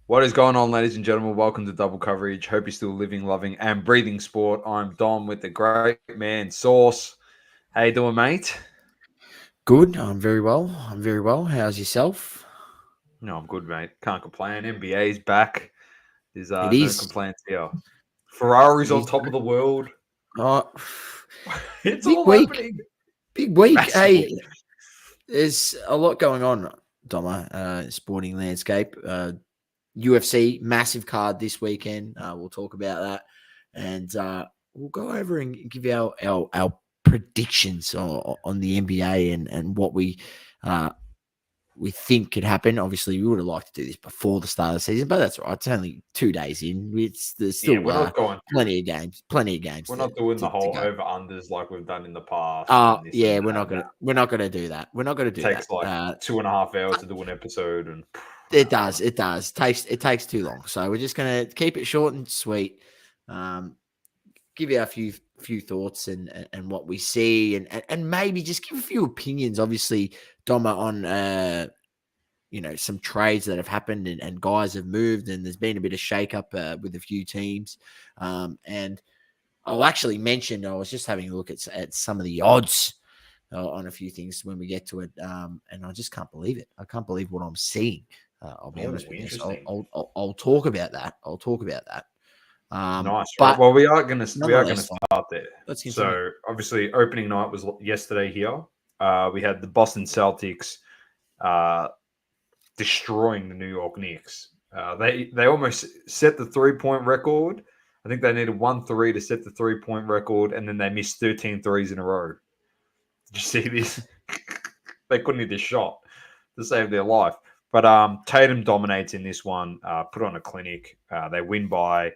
What is going on, ladies and gentlemen? Welcome to Double Coverage. Hope you're still living, loving, and breathing sport. I'm Dom with the great man Sauce. How you doing, mate? Good. I'm very well. How's yourself? No, I'm good, mate. Can't complain. NBA's back. There's It no is. complaints here. Ferrari's It on is. top of the world. Oh, It's big all week. happening. Big week. Massive Hey, week. there's a lot going on, Doma. Sporting landscape. UFC massive card this weekend. We'll talk about that, and we'll go over and give you our predictions on the NBA and what we think could happen. Obviously, we would have liked to do this before the start of the season, but that's all right. It's only 2 days in. There's Yeah, still we're not going to. plenty of games. Plenty of games We're not doing the to whole go. over unders like we've done in the past and this Yeah, and we're that. not gonna do that. We're not gonna do Takes that. like 2.5 hours to do an episode, and It does. It does. It takes too long. So we're just gonna keep it short and sweet. Give you a few thoughts and what we see and maybe just give a few opinions. Obviously, Doma on some trades that have happened and guys have moved and there's been a bit of shake up with a few teams. And I'll actually mention, I was just having a look at some of the odds on a few things when we get to it. And I just can't believe it. I can't believe what I'm seeing. I'll be honest with you. So I'll talk about that. Nice, right? But Well, we are gonna nonetheless, start there. let's continue. So obviously, opening night was yesterday here. We had the Boston Celtics destroying the New York Knicks. They almost set the 3-point record. I think they needed 1 3 to set the 3-point record, and then they missed 13 threes in a row. Did you see this? They couldn't hit a shot to save their life. But Tatum dominates in this one. Put on a clinic. They win by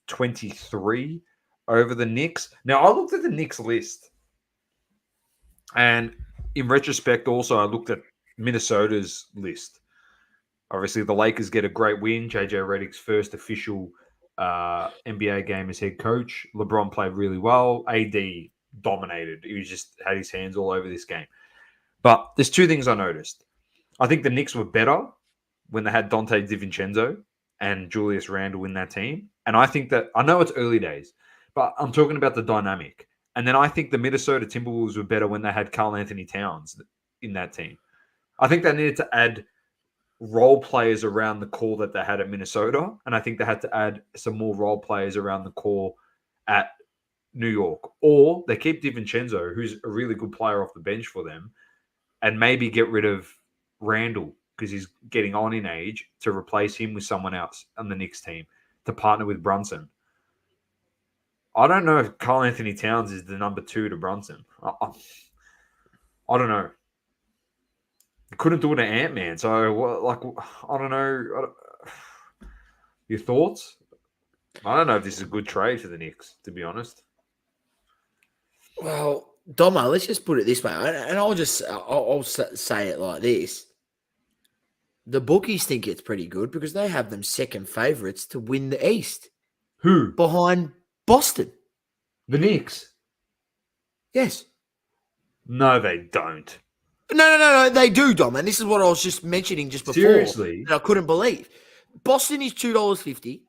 23 over the Knicks. Now, I looked at the Knicks list, and in retrospect, also, I looked at Minnesota's list. Obviously, the Lakers get a great win. JJ Redick's first official NBA game as head coach. LeBron played really well. AD dominated. He was just had his hands all over this game. But there's two things I noticed. I think the Knicks were better when they had Dante DiVincenzo and Julius Randle in that team. And I think that, I know it's early days, but I'm talking about the dynamic. And then I think the Minnesota Timberwolves were better when they had Karl Anthony Towns in that team. I think they needed to add role players around the core that they had at Minnesota. And I think they had to add some more role players around the core at New York. Or they keep DiVincenzo, who's a really good player off the bench for them, and maybe get rid of Randall because he's getting on in age to replace him with someone else on the Knicks team to partner with Brunson. I don't know if Karl Anthony Towns is the number 2 to Brunson. I don't know. Couldn't do it to Ant-Man. So, I don't know. Your thoughts? I don't know if this is a good trade for the Knicks, to be honest. Well, Doma, let's just put it this way, and I'll say it like this: the bookies think it's pretty good because they have them second favourites to win the East. Who? Behind Boston. The Knicks? Yes. No, they don't. No, they do, Dom, and this is what I was just mentioning just before. Seriously? That I couldn't believe. Boston is $2.50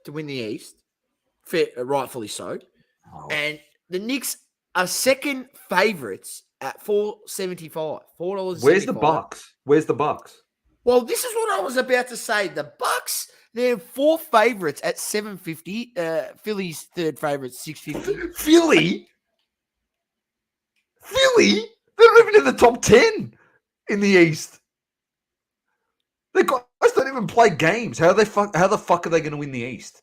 to win the East, rightfully so, and the Knicks are second favourites at $4.75. $4.75. Where's the Bucks? Well, this is what I was about to say. The Bucks, they're fourth favourites at $7.50. Philly's third favourite, $6.50. Philly? They're not even in the top 10 in the East. They guys don't even play games. How the fuck are they going to win the East?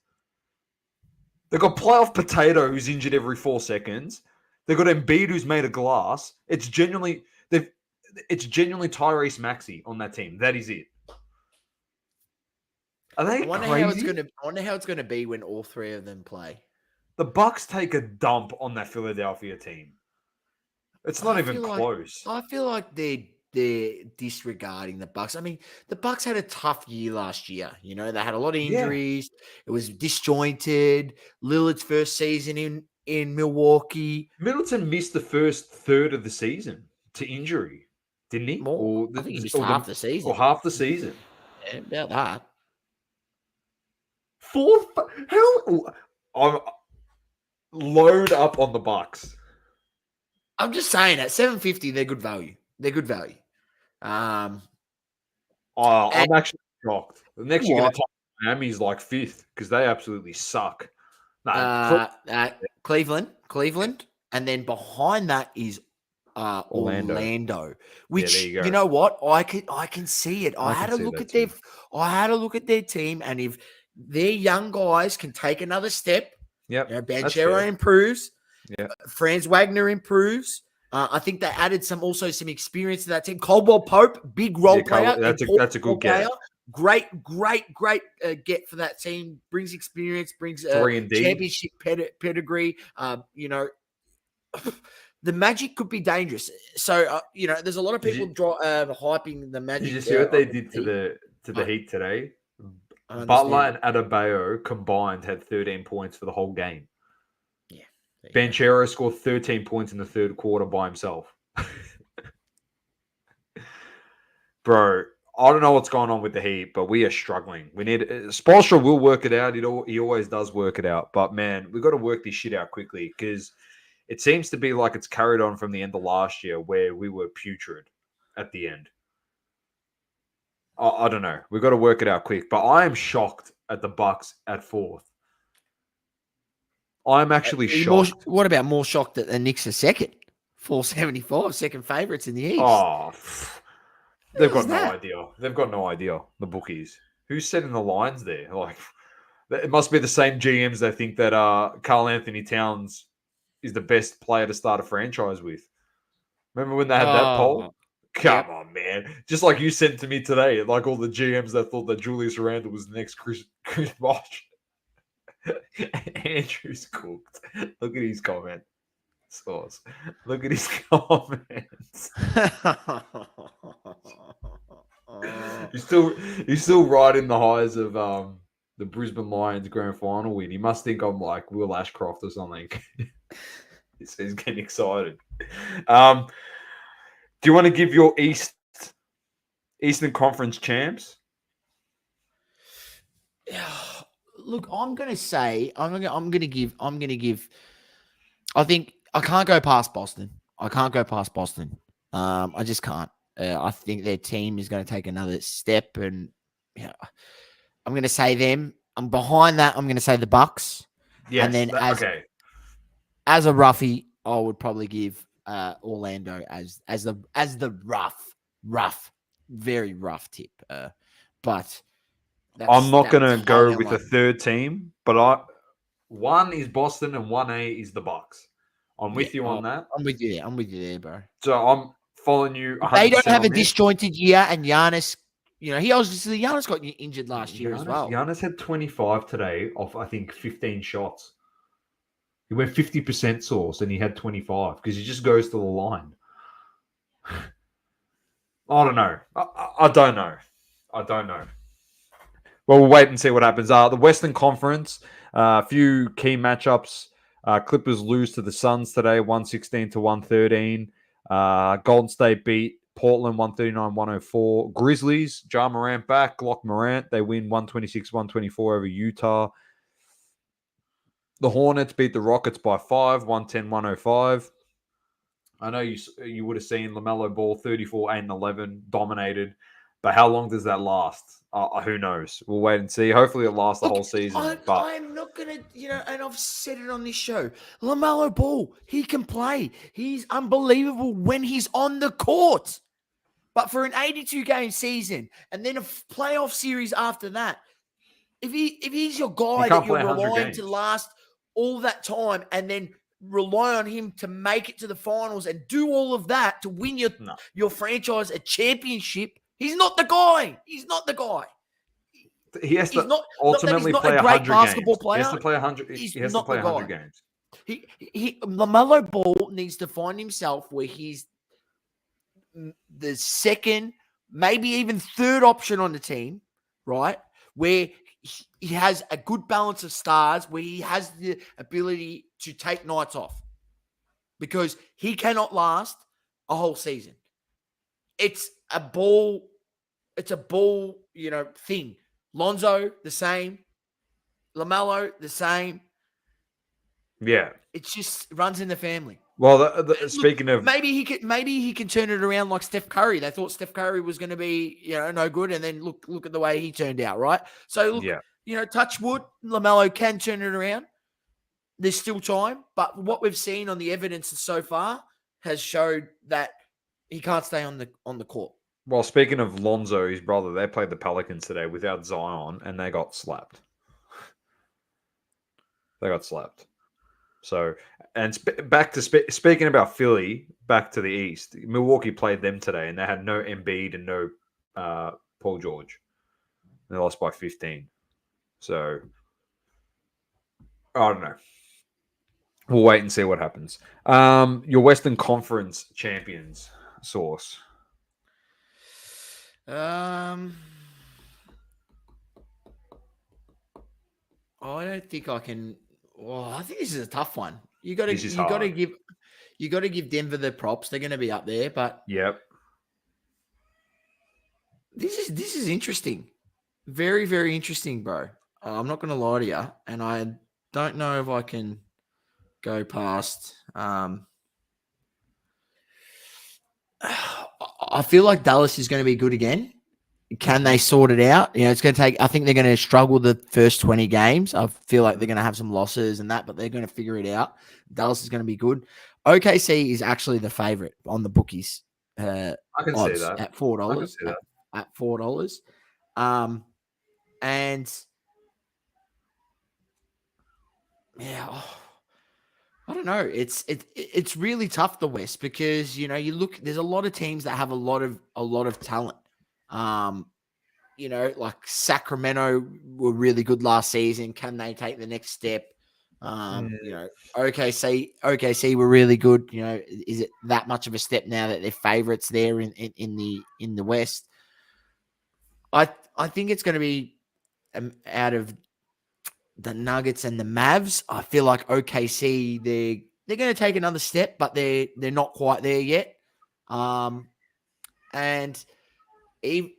They've got playoff Potato who's injured every 4 seconds. They've got Embiid who's made of glass. It's genuinely Tyrese Maxey on that team. That is it. Are they crazy? I wonder how it's going to be when all three of them play. The Bucks take a dump on that Philadelphia team. It's not even close. I feel like they're disregarding the Bucks. I mean, the Bucks had a tough year last year. You know, they had a lot of injuries. Yeah. It was disjointed. Lillard's first season in Milwaukee. Middleton missed the first third of the season to injury, didn't he? I think he missed half the season. Or half the season. Yeah, about that. Fourth. How? I'm load up on the Bucks. I'm just saying at 750, they're good value. They're good value. I'm And actually shocked. The next you're going what? to talk Miami's like fifth because they absolutely suck. No, Cleveland, and then behind that is Orlando. Orlando, Yeah, which there you go. you know what I can see it. I can had a see look that at too. their team, and if their young guys can take another step, Yep, that's Banchero fair. improves, Yeah, Franz Wagner improves. I think they added some experience to that team. Caldwell Pope, big role player, that's a good player. get. Great get for that team. Brings experience, brings 3 and D. championship pedigree. The Magic could be dangerous. So there's a lot of people hyping the Magic. Did you see what they on did the to the Heat today? I Butler understand. and Adebayo combined had 13 points for the whole game. Yeah. Banchero scored 13 points in the third quarter by himself. Bro, I don't know what's going on with the Heat, but we are struggling. We need Spoelstra will work it out. He always does work it out. But man, we got to work this shit out quickly because it seems to be like it's carried on from the end of last year where we were putrid at the end. I don't know. We've got to work it out quick. But I am shocked at the Bucks at fourth. I'm actually shocked. What about more shocked that the Knicks are second? 475, second favourites in the East. Oh, they've got no idea. They've got no idea, the bookies. Who's setting the lines there? Like, it must be the same GMs that think that Karl Anthony Towns is the best player to start a franchise with. Remember when they had that poll? Come on, man. Just like you sent to me today, like all the GMs that thought that Julius Randle was the next Chris Bosh. Andrew's cooked. Look at his comment. Source. Look at his comments. He's still riding the highs of the Brisbane Lions grand final win. He must think I'm like Will Ashcroft or something. He's getting excited. Do you want to give your Eastern Conference champs? Look, I'm gonna give. I think I can't go past Boston. I just can't. I think their team is going to take another step, and I'm going to say them. I'm behind that. I'm going to say the Bucks. Yes. And then as a roughie, I would probably give Orlando as the rough, very rough tip. But I'm not going to go with a third team, but one is Boston and 1A is the Bucks. I'm with you on that. I'm with you there, bro. So I'm following you 100%. They don't have a disjointed year, and Giannis, Giannis got injured last year as well. Giannis had 25 today off, I think, 15 shots. He went 50% source and he had 25 because he just goes to the line. I don't know. I don't know. Well, we'll wait and see what happens. The Western Conference, a few key matchups. Clippers lose to the Suns today, 116-113. Golden State beat Portland 139-104. Grizzlies, Ja Morant back, Glock Morant. They win 126-124 over Utah. The Hornets beat the Rockets by 5, 110-105. I know you would have seen LaMelo Ball 34, 8, and 11, dominated. But how long does that last? Who knows? We'll wait and see. Hopefully it lasts the whole season. I'm not going to, and I've said it on this show, LaMelo Ball, he can play. He's unbelievable when he's on the court. But for an 82-game season and then a playoff series after that, if he's your guy that you're relying to last all that time and then rely on him to make it to the finals and do all of that to win your franchise a championship, he's not the guy. He has to ultimately play 100 games. Player. He has to play 100. He has to play 100 games. LaMelo Ball needs to find himself where he's the second, maybe even third option on the team, right? Where he has a good balance of stars, where he has the ability to take nights off, because he cannot last a whole season. It's a ball thing. Lonzo, the same. LaMelo, the same. Yeah. It just runs in the family. Well, Look, speaking of, maybe he can turn it around like Steph Curry. They thought Steph Curry was going to be, no good, and then look at the way he turned out, right? So look, yeah, touch wood, LaMelo can turn it around. There's still time, but what we've seen on the evidence so far has showed that he can't stay on the court. well, speaking of Lonzo, his brother, they played the Pelicans today without Zion, and they got slapped. So, and back to speaking about Philly, back to the East, Milwaukee played them today, and they had no Embiid and no Paul George. They lost by 15. So, I don't know. We'll wait and see what happens. Your Western Conference champions, Source. I don't think I can. Well, I think this is a tough one. You got to give Denver the props. They're going to be up there, but yep, this is interesting. Very, very interesting, bro. I'm not going to lie to you, and I don't know if I can go past. I feel like Dallas is going to be good again. Can they sort it out? It's going to take. I think they're going to struggle the first 20 games. I feel like they're going to have some losses and that, but they're going to figure it out. Dallas is going to be good. OKC is actually the favorite on the bookies. I can see that at $4. At $4. And yeah, I don't know. It's really tough, the West, because you look. There's a lot of teams that have a lot of talent. Like Sacramento were really good last season. Can they take the next step? OKC were really good. Is it that much of a step now that they're favorites there in the West? I think it's going to be out of the Nuggets and the Mavs. I feel like OKC they're going to take another step, but they're not quite there yet. And I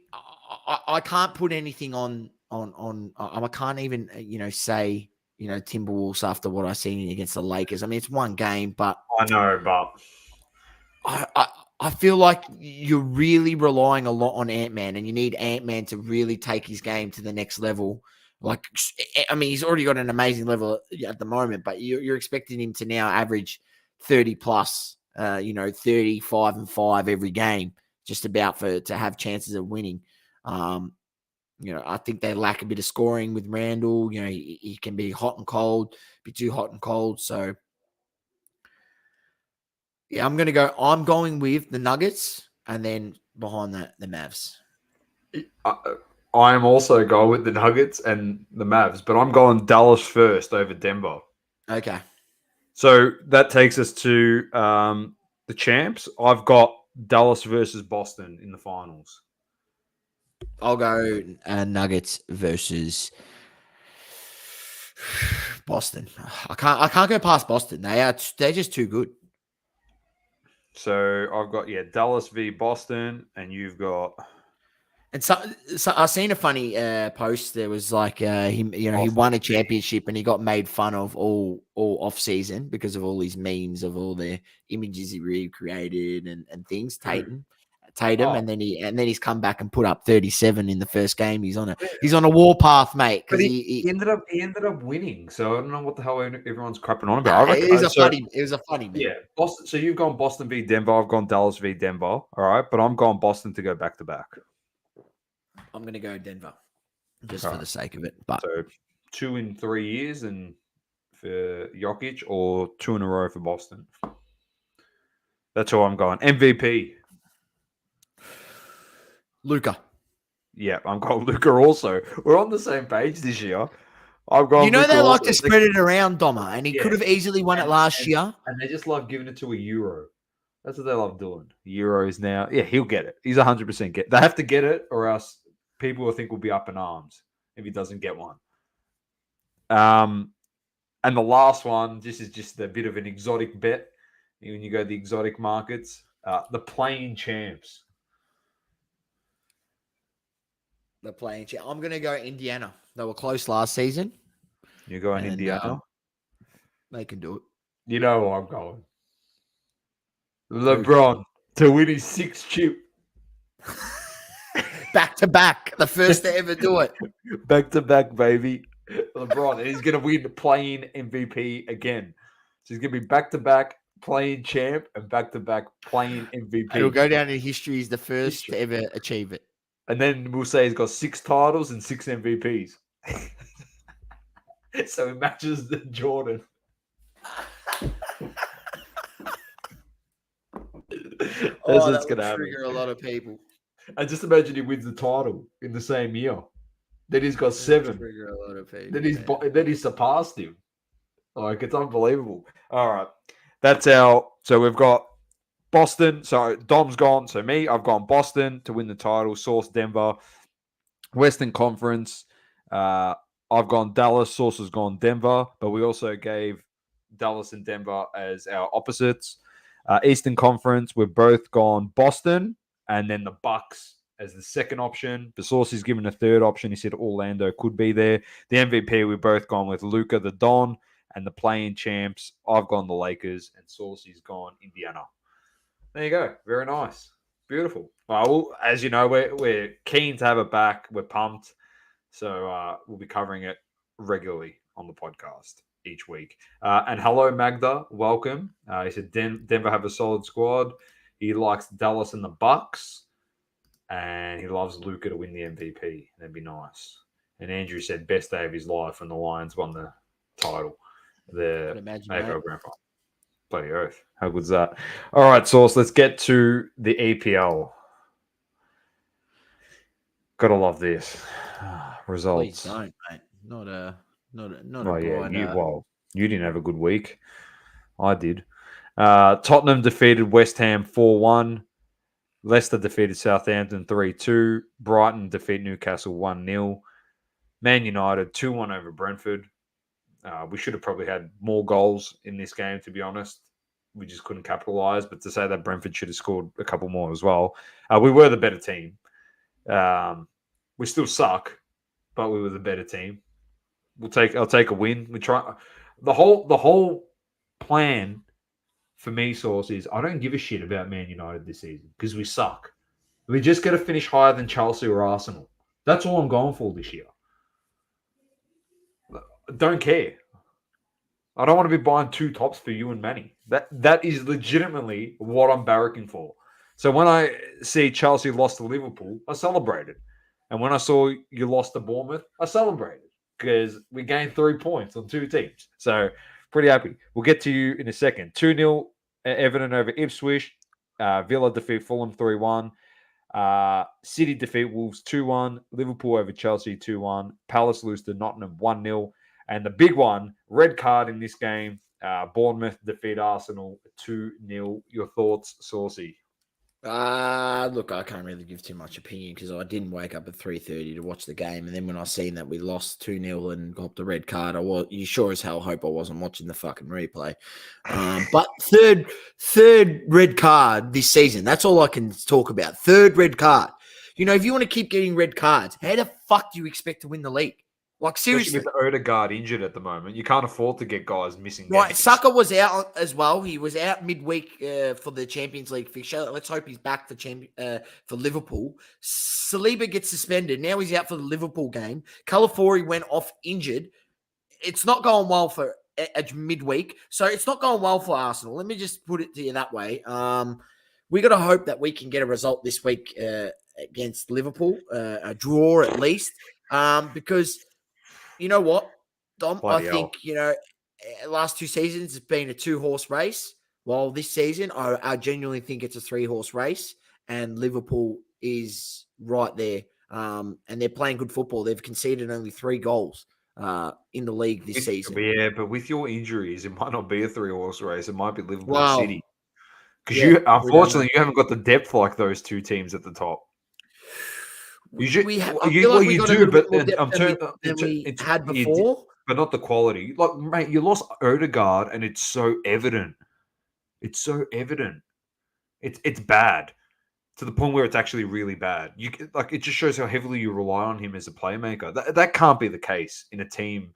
can't put anything on. I can't even say Timberwolves after what I've seen against the Lakers. I mean, it's one game, but I know, but I feel like you're really relying a lot on Ant-Man, and you need Ant-Man to really take his game to the next level. Like, I mean, he's already got an amazing level at the moment, but you're expecting him to now average 30 plus, 35 and 5 every game, just about to have chances of winning. I think they lack a bit of scoring with Randall. He can be hot and cold, be too hot and cold. So, yeah, I'm going with the Nuggets, and then behind that, the Mavs. I'm also going with the Nuggets and the Mavs, but I'm going Dallas first over Denver. Okay. So that takes us to the champs. I've got Dallas versus Boston in the finals. I'll go Nuggets versus Boston. I can't go past Boston. They're just too good. So I've got Dallas v Boston, and you've got. And so I seen a funny post. There was like he won a championship and he got made fun of all off season because of all his memes of all the images he recreated and things. Tatum, and then he's come back and put up 37 in the first game. He's on a warpath, mate. Because he ended up winning. So I don't know what the hell everyone's crapping on about. It was a funny meme. Yeah, Boston. So you've gone Boston v Denver. I've gone Dallas v Denver. All right, but I'm going Boston to go back to back. I'm going to go Denver just for the sake of it. But so 2 in 3 years, and for Jokic, or 2 in a row for Boston. That's how I'm going. MVP. Luka. Yeah, I'm going Luka also. We're on the same page this year. I've gone. They like to spread it around, Doma, and he could have easily won it last year. And they just love giving it to a Euro. That's what they love doing. Euros now. Yeah, he'll get it. He's 100% get. They have to get it, or else people will think will be up in arms if he doesn't get one. And the last one, this is just a bit of an exotic bet. When you go to the exotic markets, the playing champs. I'm going to go Indiana. They were close last season. You're going and Indiana? they can do it. You know where I'm going. Who? LeBron to win his 6th chip. Back to back, the first to ever do it. Back to back, baby. LeBron. And he's going to win the playing MVP again. So he's going to be back to back playing champ and back to back playing MVP. It'll go down in history as the first to ever achieve it. And then we'll say he's got 6 titles and 6 MVPs. So he matches the Jordan. That's what's going to happen. Trigger a lot of people. And just imagine he wins the title in the same year. Then he's got 7. Trigger a lot of people. Then he's surpassed him. Like, it's unbelievable. All right. That's our... So we've got Boston. So Dom's gone. So me, I've gone Boston to win the title. Source Denver. Western Conference. I've gone Dallas. Source has gone Denver. But we also gave Dallas and Denver as our opposites. Eastern Conference, we've both gone Boston. And then the Bucks as the second option. Besource is given a third option. He said Orlando could be there. The MVP, we've both gone with Luka the Don. And the playing champs, I've gone the Lakers. And Saucy's gone Indiana. There you go. Very nice. Beautiful. Well, as you know, we're keen to have it back. We're pumped. So we'll be covering it regularly on the podcast each week. And hello, Magda. Welcome. He said Denver have a solid squad. He likes Dallas and the Bucks, and he loves Luka to win the MVP. That'd be nice. And Andrew said best day of his life when the Lions won the title, the AFL Grand Final. Bloody oath! How good's that? All right, Source. Let's get to the EPL. Gotta love this results. Please don't, mate. Not a. Oh yeah, you didn't have a good week. I did. Tottenham defeated West Ham 4-1. Leicester defeated Southampton 3-2. Brighton defeated Newcastle 1-0. Man United 2-1 over Brentford. We should have probably had more goals in this game, to be honest. We just couldn't capitalise. But to say that Brentford should have scored a couple more as well. We were the better team. We still suck, but we were the better team. I'll take a win. We try the whole plan. For me, Source, is I don't give a shit about Man United this season because we suck. We just got to finish higher than Chelsea or Arsenal. That's all I'm going for this year. Don't care. I don't want to be buying 2 tops for you and Manny. That is legitimately what I'm barracking for. So when I see Chelsea lost to Liverpool, I celebrated. And when I saw you lost to Bournemouth, I celebrated because we gained 3 points on 2 teams. So pretty happy. We'll get to you in a second. 2-0 Everton over Ipswich. Villa defeat Fulham 3-1. City defeat Wolves 2-1. Liverpool over Chelsea 2-1. Palace lose to Nottingham 1-0. And the big one, red card in this game. Bournemouth defeat Arsenal 2-0. Your thoughts, Saucy? Look, I can't really give too much opinion because I didn't wake up at 3:30 to watch the game, and then when I seen that we lost 2-0 and got the red card, you sure as hell hope I wasn't watching the fucking replay. But third red card this season. That's all I can talk about. Third red card. You know, if you want to keep getting red cards, how the fuck do you expect to win the league? Like, seriously. Especially with Odegaard injured at the moment. You can't afford to get guys missing. Right, Saka was out as well. He was out midweek for the Champions League fixture. Let's hope he's back for Liverpool. Saliba gets suspended. Now he's out for the Liverpool game. Calafiori went off injured. It's not going well for midweek. So it's not going well for Arsenal. Let me just put it to you that way. We got to hope that we can get a result this week against Liverpool, a draw at least, because... You know what, Dom? I think, last 2 seasons it's been a 2-horse race. While this season, I genuinely think it's a 3-horse race, and Liverpool is right there. And they're playing good football. They've conceded only 3 goals in the league this season. Yeah, but with your injuries, it might not be a 3-horse race. It might be Liverpool City. Because unfortunately, you haven't got the depth like those 2 teams at the top. We do, but we had before, but not the quality. Like, mate, you lost Odegaard, and it's so evident. It's so evident. It's bad to the point where it's actually really bad. It just shows how heavily you rely on him as a playmaker. That can't be the case in a team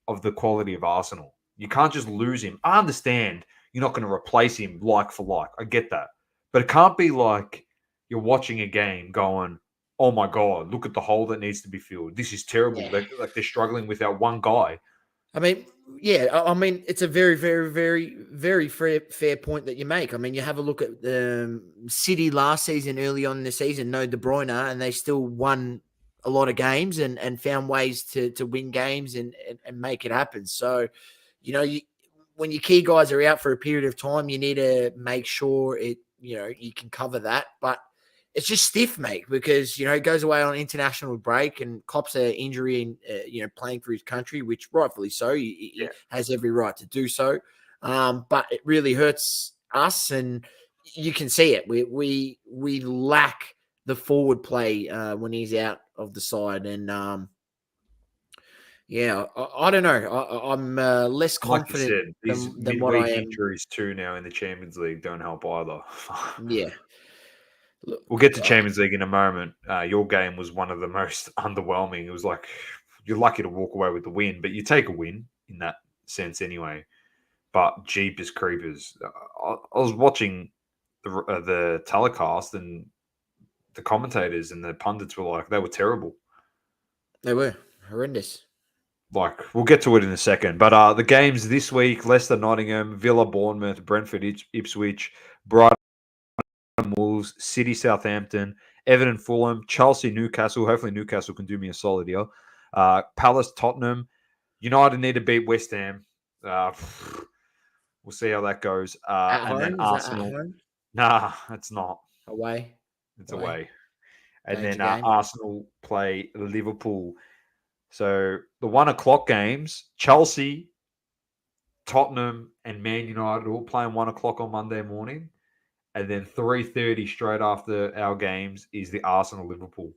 of the quality of Arsenal. You can't just lose him. I understand you're not going to replace him like for like. I get that. But it can't be like you're watching a game going, oh my God, look at the hole that needs to be filled. This is terrible. Yeah. They're struggling without one guy. I mean, yeah, I mean, it's a very, very, very, very fair point that you make. I mean, you have a look at City last season, early on in the season, no De Bruyne, and they still won a lot of games and found ways to win games and make it happen. So, when your key guys are out for a period of time, you need to make sure you can cover that. But it's just stiff, mate, because, he goes away on international break and cops an injury and, playing for his country, which rightfully so. He has every right to do so. But it really hurts us, and you can see it. We lack the forward play when he's out of the side. And, I don't know. I'm less confident these than what I am. injuries too now in the Champions League don't help either. Yeah. Look, we'll get to Champions League in a moment. Your game was one of the most underwhelming. It was like you're lucky to walk away with the win, but you take a win in that sense anyway. But Jeepers Creepers. I was watching the telecast, and the commentators and the pundits were like, they were terrible. They were horrendous. Like, we'll get to it in a second. But the games this week: Leicester, Nottingham, Villa, Bournemouth, Brentford, Ipswich, Brighton, Wolves, City, Southampton, Everton, Fulham, Chelsea, Newcastle. Hopefully Newcastle can do me a solid here. Palace, Tottenham. United need to beat West Ham. We'll see how that goes. And then Arsenal. Nah, it's not. Away. It's away. And then Arsenal play Liverpool. So the 1:00 games, Chelsea, Tottenham, and Man United all playing 1:00 on Monday morning. And then 3:30 straight after our games is the Arsenal-Liverpool.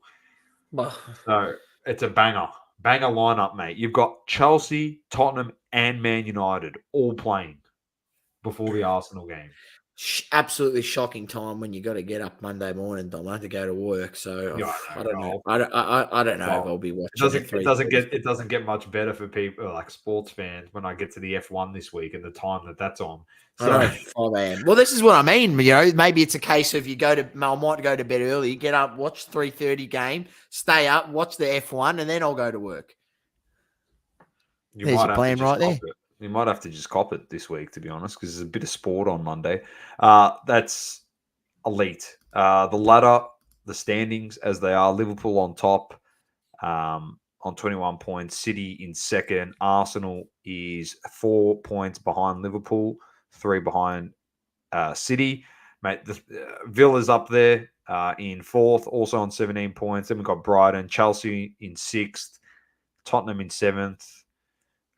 So it's a banger lineup, mate. You've got Chelsea, Tottenham, and Man United all playing before the Arsenal game. Absolutely shocking time when you got to get up Monday morning, Dom, to go to work. So I don't know. I don't know if I'll be watching. It doesn't get much better for people like sports fans when I get to the F1 this week and the time that's on. So, I know, 5 a.m. Well, this is what I mean. Maybe it's a case of I might go to bed early, get up, watch 3:30 game, stay up, watch the F1, and then I'll go to work. There's your plan right there. You might have to just cop it this week, to be honest, because there's a bit of sport on Monday. That's elite. The ladder, the standings as they are: Liverpool on top on 21 points, City in second, Arsenal is 4 points behind Liverpool, 3 behind City. Mate, Villa's up there in fourth, also on 17 points. Then we've got Brighton, Chelsea in sixth, Tottenham in seventh,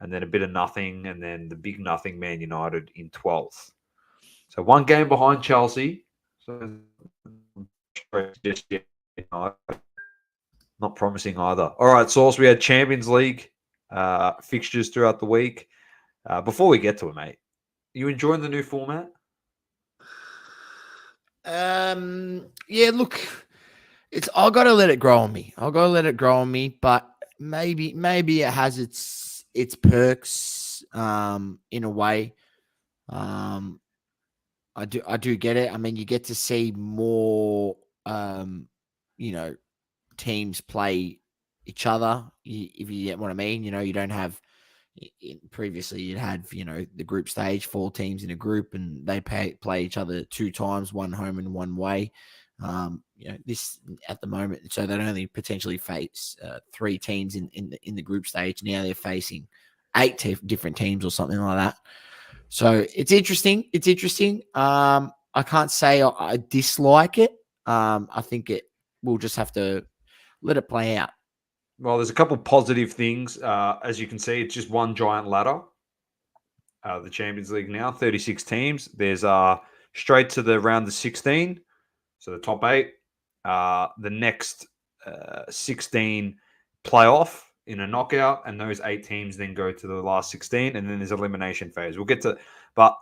and then a bit of nothing, and then the big nothing, Man United in 12th. So 1 game behind Chelsea. So not promising either. All right, Sauce, we had Champions League fixtures throughout the week. Before we get to it, mate, you enjoying the new format? Yeah, look, I got to let it grow on me. But maybe it has its perks in a way. I do get it. I mean, you get to see more teams play each other, if you get what I mean. You don't have previously you'd had the group stage, 4 teams in a group, and they play each other 2 times, one home and one away. This at the moment, so they'd only potentially face 3 teams in the group stage. Now they're facing 8 different teams or something like that. So it's interesting. I can't say I dislike it. I think we'll just have to let it play out. Well, there's a couple positive things. As you can see, it's just one giant ladder. The Champions League now, 36 teams. There's straight to the round of 16, so the top 8. The next 16 playoff in a knockout, and those 8 teams then go to the last 16, and then there's elimination phase. We'll get to, but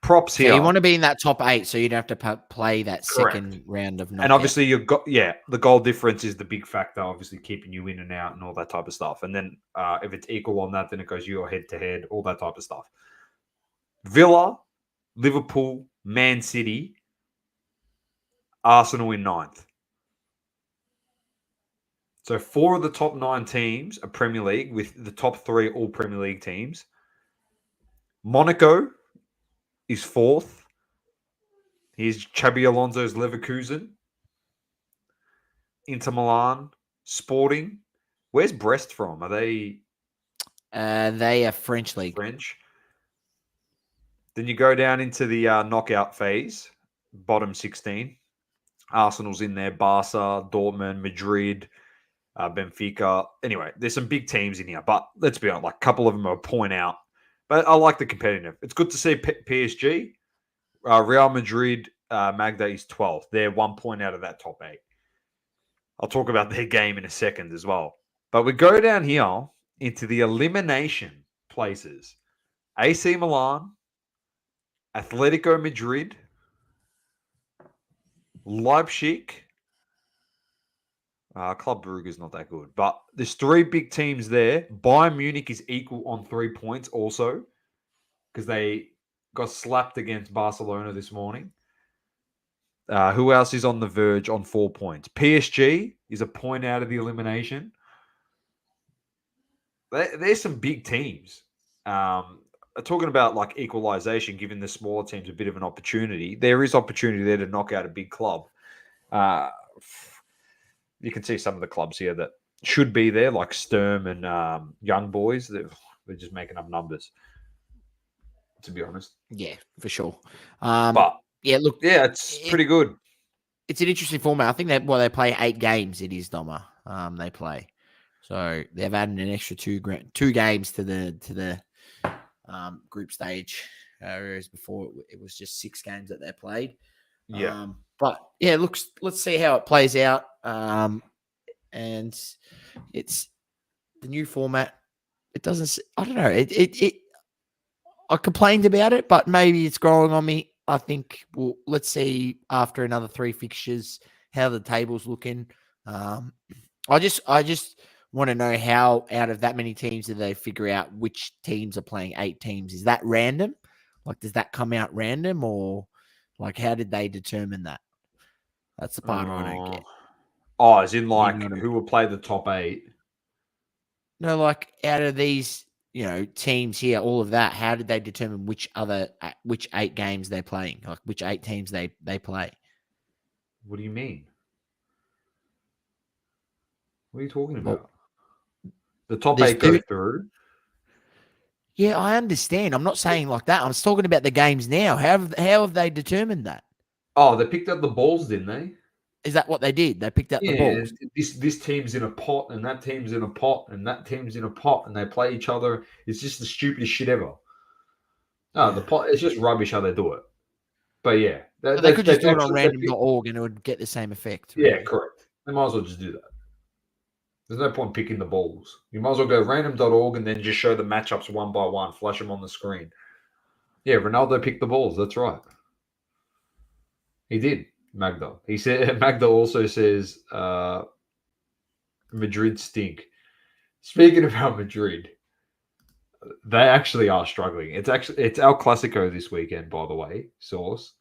props So here. you want to be in that top 8, so you'd have to play that Correct. second round of knockout. And obviously, you've got the goal difference is the big factor, obviously keeping you in and out and all that type of stuff. And then if it's equal on that, then it goes your head to head, all that type of stuff. Villa, Liverpool, Man City, Arsenal in 9th. So 4 of the top 9 teams are Premier League, with the top 3 all Premier League teams. Monaco is 4th. Here's Xabi Alonso's Leverkusen. Inter Milan, Sporting. Where's Brest from? Are they They are French league. French? Then you go down into the knockout phase, bottom 16. Arsenal's in there, Barca, Dortmund, Madrid, Benfica. Anyway, there's some big teams in here, but let's be honest, like a couple of them are point out. But I like the competitive. It's good to see PSG. Real Madrid, Magda is 12th. They're 1 point out of that top 8. I'll talk about their game in a second as well. But we go down here into the elimination places. AC Milan, Atletico Madrid, Leipzig. Club Brugge is not that good. But there's 3 big teams there. Bayern Munich is equal on 3 points also, because they got slapped against Barcelona this morning. Who else is on the verge on 4 points? PSG is a point out of the elimination. There's some big teams. Talking about like equalization, giving the smaller teams a bit of an opportunity. There is opportunity there to knock out a big club. You can see some of the clubs here that should be there, like Sturm and Young Boys. They're just making up numbers, to be honest. Yeah, for sure. But yeah, look, it's pretty good. It's an interesting format. I think that they play 8 games. It is Doma. They play, so they've added an extra 2 games to the group stage, whereas before it was just 6 games that they played. Yeah. But yeah, let's see how it plays out. And it's the new format. It doesn't. I don't know. It. I complained about it, but maybe it's growing on me. I think let's see after another 3 fixtures how the table's looking. I just want to know how out of that many teams do they figure out which teams are playing 8 teams? Is that random? Like, does that come out random, or like how did they determine that? That's the part I don't get. Oh, as in like who will play the top 8? No, like out of these, teams here, all of that, how did they determine which 8 games they're playing? Like which 8 teams they play? What do you mean? What are you talking about? The top 8 go through? Yeah, I understand. I'm not saying like that. I'm talking about the games now. How have they determined that? Oh, they picked up the balls, didn't they? Is that what they did? They picked up the balls. This team's in a pot, and that team's in a pot, and that team's in a pot, and they play each other. It's just the stupidest shit ever. No, the pot. It's just rubbish how they do it. But yeah, they could just do it on random.org, and it would get the same effect. Really. Yeah, correct. They might as well just do that. There's no point picking the balls. You might as well go random.org and then just show the matchups one by one, flash them on the screen. Yeah, Ronaldo picked the balls. That's right. He did. Magda. He said. Magda also says Madrid stink. Speaking about Madrid, they actually are struggling. It's El Clasico this weekend, by the way. Source.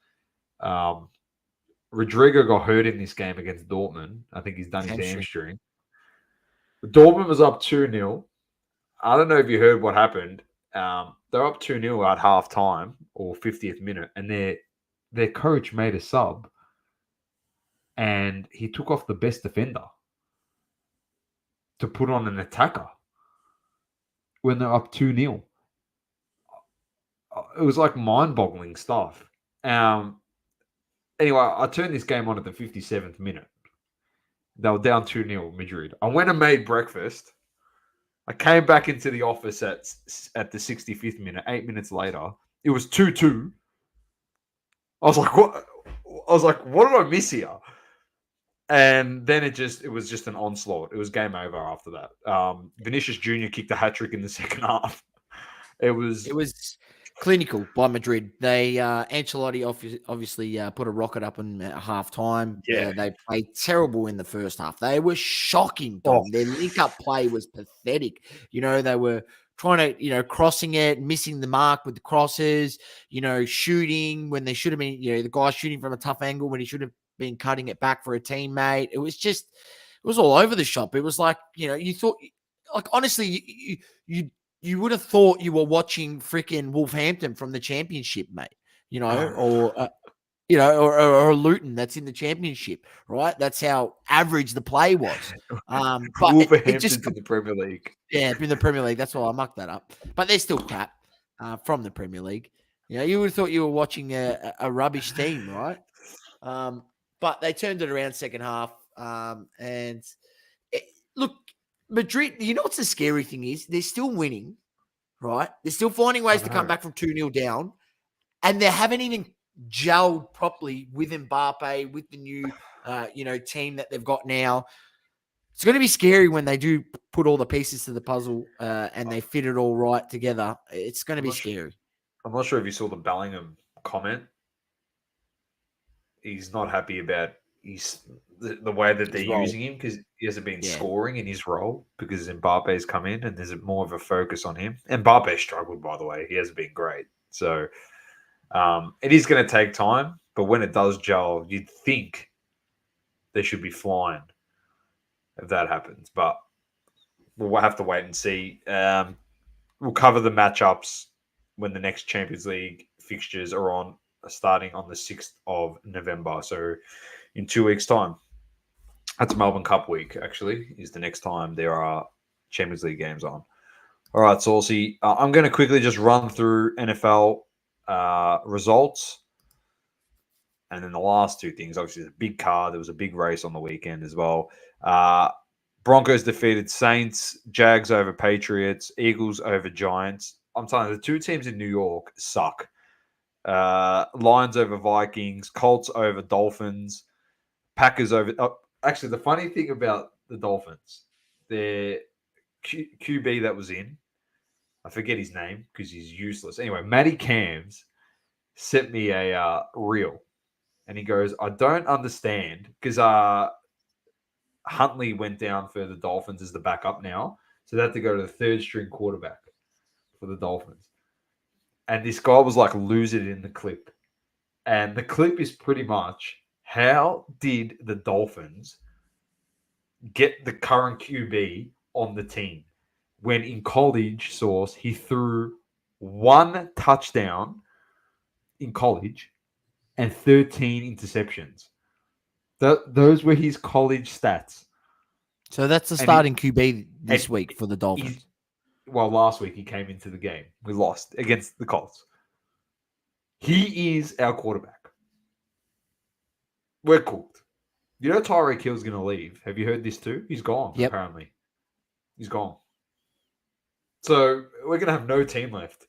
Rodrigo got hurt in this game against Dortmund. I think he's done his hamstring. Dortmund was up 2-0. I don't know if you heard what happened. They're up 2-0 at half time or 50th minute, and their coach made a sub. And he took off the best defender to put on an attacker when they're up 2-0. It was like mind-boggling stuff. Anyway, I turned this game on at the 57th minute. They were down 2-0 Madrid. I went and made breakfast. I came back into the office at the 65th minute, 8 minutes later. It was 2-2. I was like, what? What did I miss here? And then it was just an onslaught. It was game over after that. Vinicius Jr. kicked a hat-trick in the second half. It was Clinical by Madrid. They Ancelotti obviously put a rocket up in half time. Yeah. They played terrible in the first half. They were shocking, Dom. Their link up play was pathetic. They were trying to, crossing it, missing the mark with the crosses, shooting when they should have been, the guy shooting from a tough angle when he should have been cutting it back for a teammate. It was all over the shop. It was like, you thought, like, honestly, you would have thought you were watching freaking Wolverhampton from the championship, mate, or Luton that's in the championship, right? That's how average the play was. But Wolverhampton's in the Premier League. Yeah, in the Premier League. That's why I mucked that up. But they're still crap from the Premier League. You would have thought you were watching a rubbish team, right? But they turned it around second half. Look, Madrid, what's the scary thing is? They're still winning, right? They're still finding ways to come back from 2-0 down. And they haven't even gelled properly with Mbappe, with the new, team that they've got now. It's going to be scary when they do put all the pieces to the puzzle and they fit it all right together. It's going to be scary. I'm not sure if you saw the Bellingham comment. He's not happy about the way that they're using him because he hasn't been scoring in his role because Mbappe's come in and there's more of a focus on him. Mbappe struggled, by the way. He hasn't been great. So it is going to take time, but when it does gel, you'd think they should be flying if that happens. But we'll have to wait and see. We'll cover the matchups when the next Champions League fixtures are starting on the 6th of November. So in 2 weeks' time. That's Melbourne Cup week, actually, is the next time there are Champions League games on. All right, Saucy. I'm going to quickly just run through NFL results. And then the last two things, obviously, there's a big card. There was a big race on the weekend as well. Broncos defeated Saints, Jags over Patriots, Eagles over Giants. I'm telling you, the two teams in New York suck. Lions over Vikings, Colts over Dolphins, Packers over... actually, the funny thing about the Dolphins, their QB that was in, I forget his name because he's useless. Anyway, Matty Cams sent me a reel. And he goes, I don't understand because Huntley went down for the Dolphins as the backup now. So they have to go to the third string quarterback for the Dolphins. And this guy was like, lose it in the clip. And the clip is pretty much, how did the Dolphins get the current QB on the team when in college, Source, he threw 1 touchdown in college and 13 interceptions. Those were his college stats. So that's the starting QB this week for the Dolphins. Well, last week he came into the game. We lost against the Colts. He is our quarterback. We're cooked. You know Tyreek Hill's going to leave. Have you heard this too? He's gone, apparently. He's gone. So we're going to have no team left.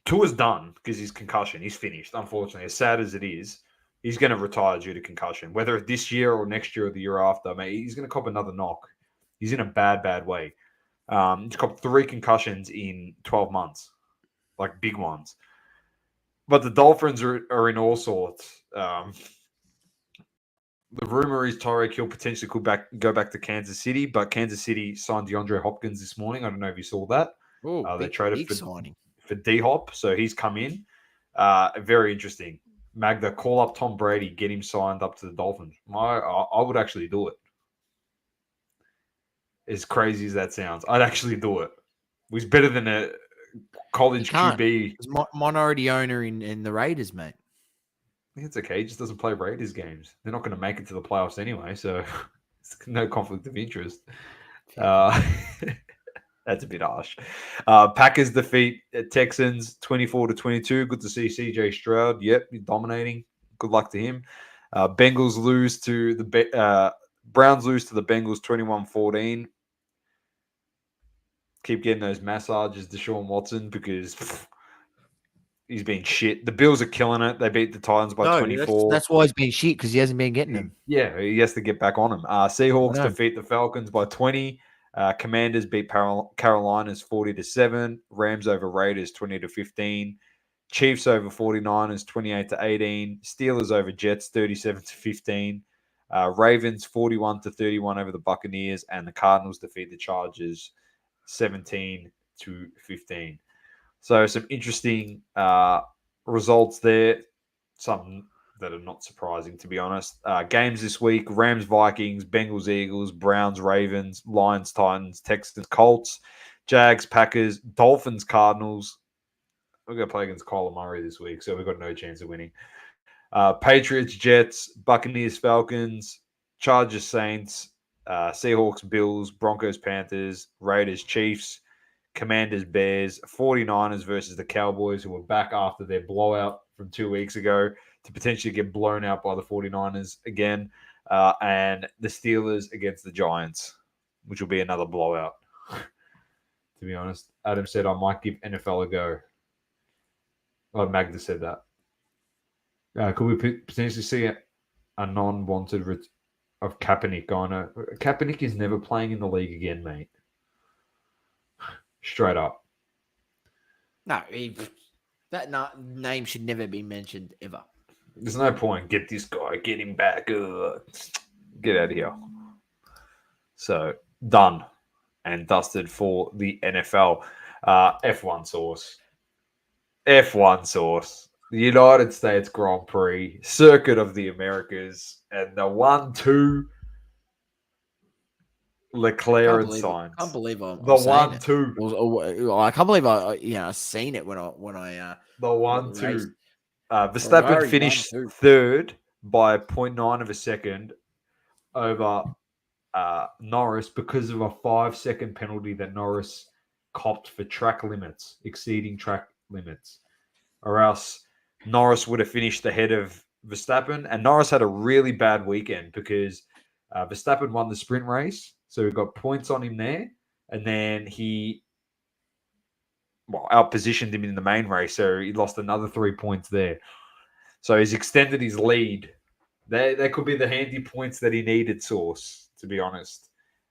Tua's done because he's concussion. He's finished, unfortunately. As sad as it is, he's going to retire due to concussion. Whether it's this year or next year or the year after, mate, he's going to cop another knock. He's in a bad, bad way. He's copped 3 concussions in 12 months. Like big ones. But the Dolphins are in all sorts. The rumor is Tyreek Hill potentially could go back to Kansas City, but Kansas City signed DeAndre Hopkins this morning. I don't know if you saw that. They traded for D-Hop, so he's come in. Very interesting. Magda, call up Tom Brady, get him signed up to the Dolphins. I would actually do it. As crazy as that sounds, I'd actually do it. He's better than a college QB. He's minority owner in the Raiders, mate. It's okay. He just doesn't play Raiders games. They're not going to make it to the playoffs anyway, so it's no conflict of interest. That's a bit harsh. Packers defeat Texans 24-22. Good to see CJ Stroud. Yep, he's dominating. Good luck to him. Bengals lose to the Browns lose to the Bengals 21-14. Keep getting those massages, Deshaun Watson, because he's been shit. The Bills are killing it. They beat the Titans by 24. That's why he's been shit, because he hasn't been getting them. Yeah, he has to get back on them. Seahawks defeat the Falcons by 20. Commanders beat Carolina's 40-7. Rams over Raiders 20-15. Chiefs over 49ers 28-18. Steelers over Jets 37-15. Ravens 41-31 over the Buccaneers, and the Cardinals defeat the Chargers 17-15. So some interesting results there. Some that are not surprising, to be honest. Games this week: Rams, Vikings, Bengals, Eagles, Browns, Ravens, Lions, Titans, Texans, Colts, Jags, Packers, Dolphins, Cardinals. We're going to play against Kyler Murray this week, so we've got no chance of winning. Patriots, Jets, Buccaneers, Falcons, Chargers, Saints, Seahawks, Bills, Broncos, Panthers, Raiders, Chiefs, Commanders, Bears, 49ers versus the Cowboys, who were back after their blowout from 2 weeks ago to potentially get blown out by the 49ers again, and the Steelers against the Giants, which will be another blowout. To be honest, Adam said I might give NFL a go. Oh, Magda said that. Could we potentially see a non-wanted of Kaepernick on a... Kaepernick is never playing in the league again, mate. Straight up. No, that name should never be mentioned ever. There's no point. Get this guy. Get him back. Get out of here. So, done and dusted for the NFL. F1 source. F1 source. The United States Grand Prix, Circuit of the Americas, and the 1-2 Leclerc and Sainz. I can't believe I'm the 1-2. I can't believe I seen it when I the 1-2. Verstappen finished third by 0.9 of a second over Norris because of a 5-second penalty that Norris copped for track limits, exceeding track limits, or else Norris would have finished ahead of Verstappen. And Norris had a really bad weekend because Verstappen won the sprint race, so we got points on him there, and then he outpositioned him in the main race, so he lost another 3 points there. So he's extended his lead. They could be the handy points that he needed, Source, to be honest,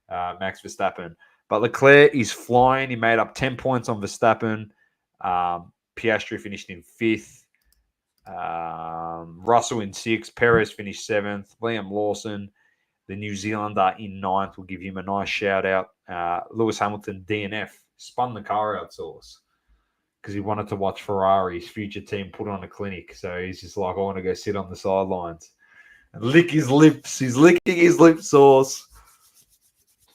Max Verstappen. But Leclerc is flying. He made up 10 points on Verstappen. Piastri finished in 5th. Russell in 6th. Perez finished 7th. Liam Lawson, the New Zealander, in 9th. We'll give him a nice shout out. Lewis Hamilton, DNF, spun the car out, Source, because he wanted to watch Ferrari's future team put on a clinic. So he's just like, I want to go sit on the sidelines and lick his lips. He's licking his lips, Source.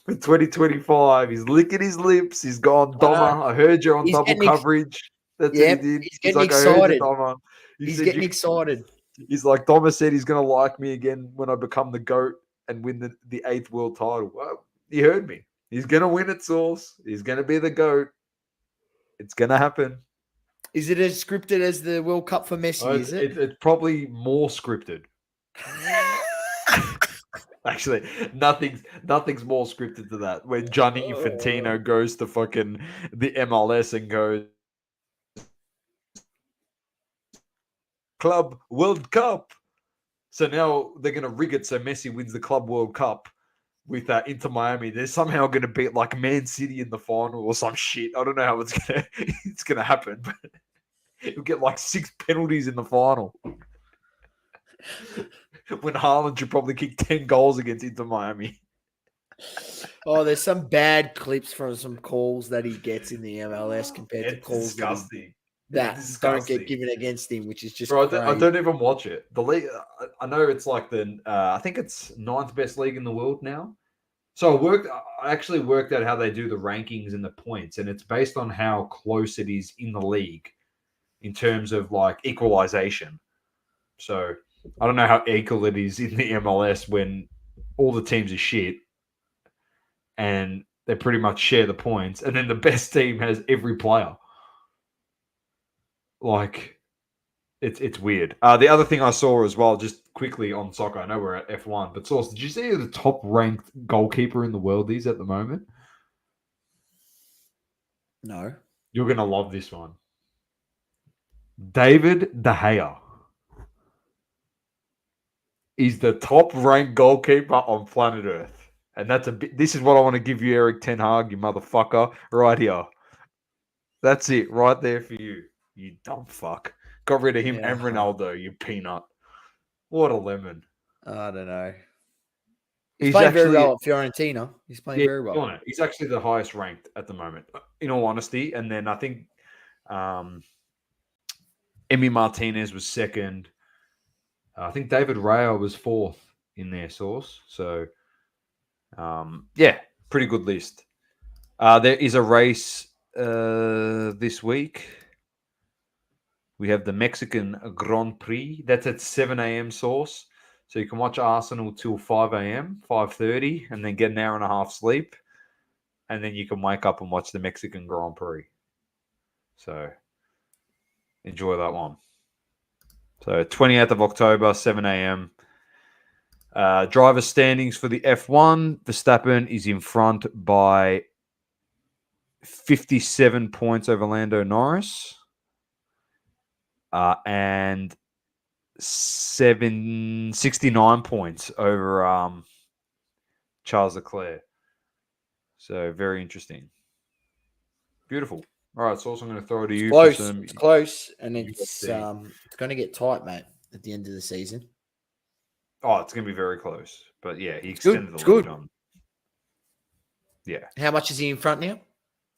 For 2025, he's licking his lips. He's gone, Doma. I heard you're on double coverage. That's what he did. He's getting excited. He's getting excited. He's like, Doma said he's going to like me again when I become the GOAT and win the 8th world title. Well, he heard me. He's going to win it, Source. He's going to be the GOAT. It's going to happen. Is it as scripted as the World Cup for Messi, is it? It's probably more scripted. Actually, nothing's more scripted to that. When Gianni Infantino goes to fucking the MLS and goes, Club World Cup. So now they're going to rig it so Messi wins the Club World Cup with Inter Miami. They're somehow going to beat like Man City in the final or some shit. I don't know how it's gonna happen, but he'll get like 6 penalties in the final. When Haaland should probably kick 10 goals against Inter Miami. Oh, there's some bad clips from some calls that he gets in the MLS compared to calls disgusting. that don't get given against him, which is just Bro, I don't even watch it. The league, I know it's like I think it's 9th best league in the world now. So I actually worked out how they do the rankings and the points, and it's based on how close it is in the league in terms of like equalization. So I don't know how equal it is in the MLS when all the teams are shit and they pretty much share the points, and then the best team has every player. Like, it's weird. The other thing I saw as well, just quickly on soccer, I know we're at F1, but Source, did you see who the top-ranked goalkeeper in the world is at the moment? No. You're going to love this one. David De Gea. He's the top-ranked goalkeeper on planet Earth. And this is what I want to give you, Eric Ten Hag, you motherfucker, right here. That's it, right there for you, you dumb fuck. Got rid of him Yeah. and Ronaldo, you peanut. What a lemon. I don't know. He's He's playing very actually, well at Fiorentina. He's playing very well. on it. He's actually the highest ranked at the moment, in all honesty. And then I think Emi Martinez was second. I think David Raya was fourth in their source. So, yeah, pretty good list. There is a race this week. We have the Mexican Grand Prix. That's at 7 a.m. source. So you can watch Arsenal till 5 a.m., 5:30, and then get an hour and a half sleep. And then you can wake up and watch the Mexican Grand Prix. So enjoy that one. So 28th of October, 7 a.m. Driver standings for the F1. Verstappen is in front by 57 points over Lando Norris. And 69 points over Charles Leclerc. So very interesting. Beautiful. All right, so also I'm going to throw it to you Close. for some. It's close, and it's UFC. going to get tight, mate, at the end of the season. Oh, it's going to be very close. But yeah, he It's good. extended It's the lead good. on. Yeah. How much is he in front now?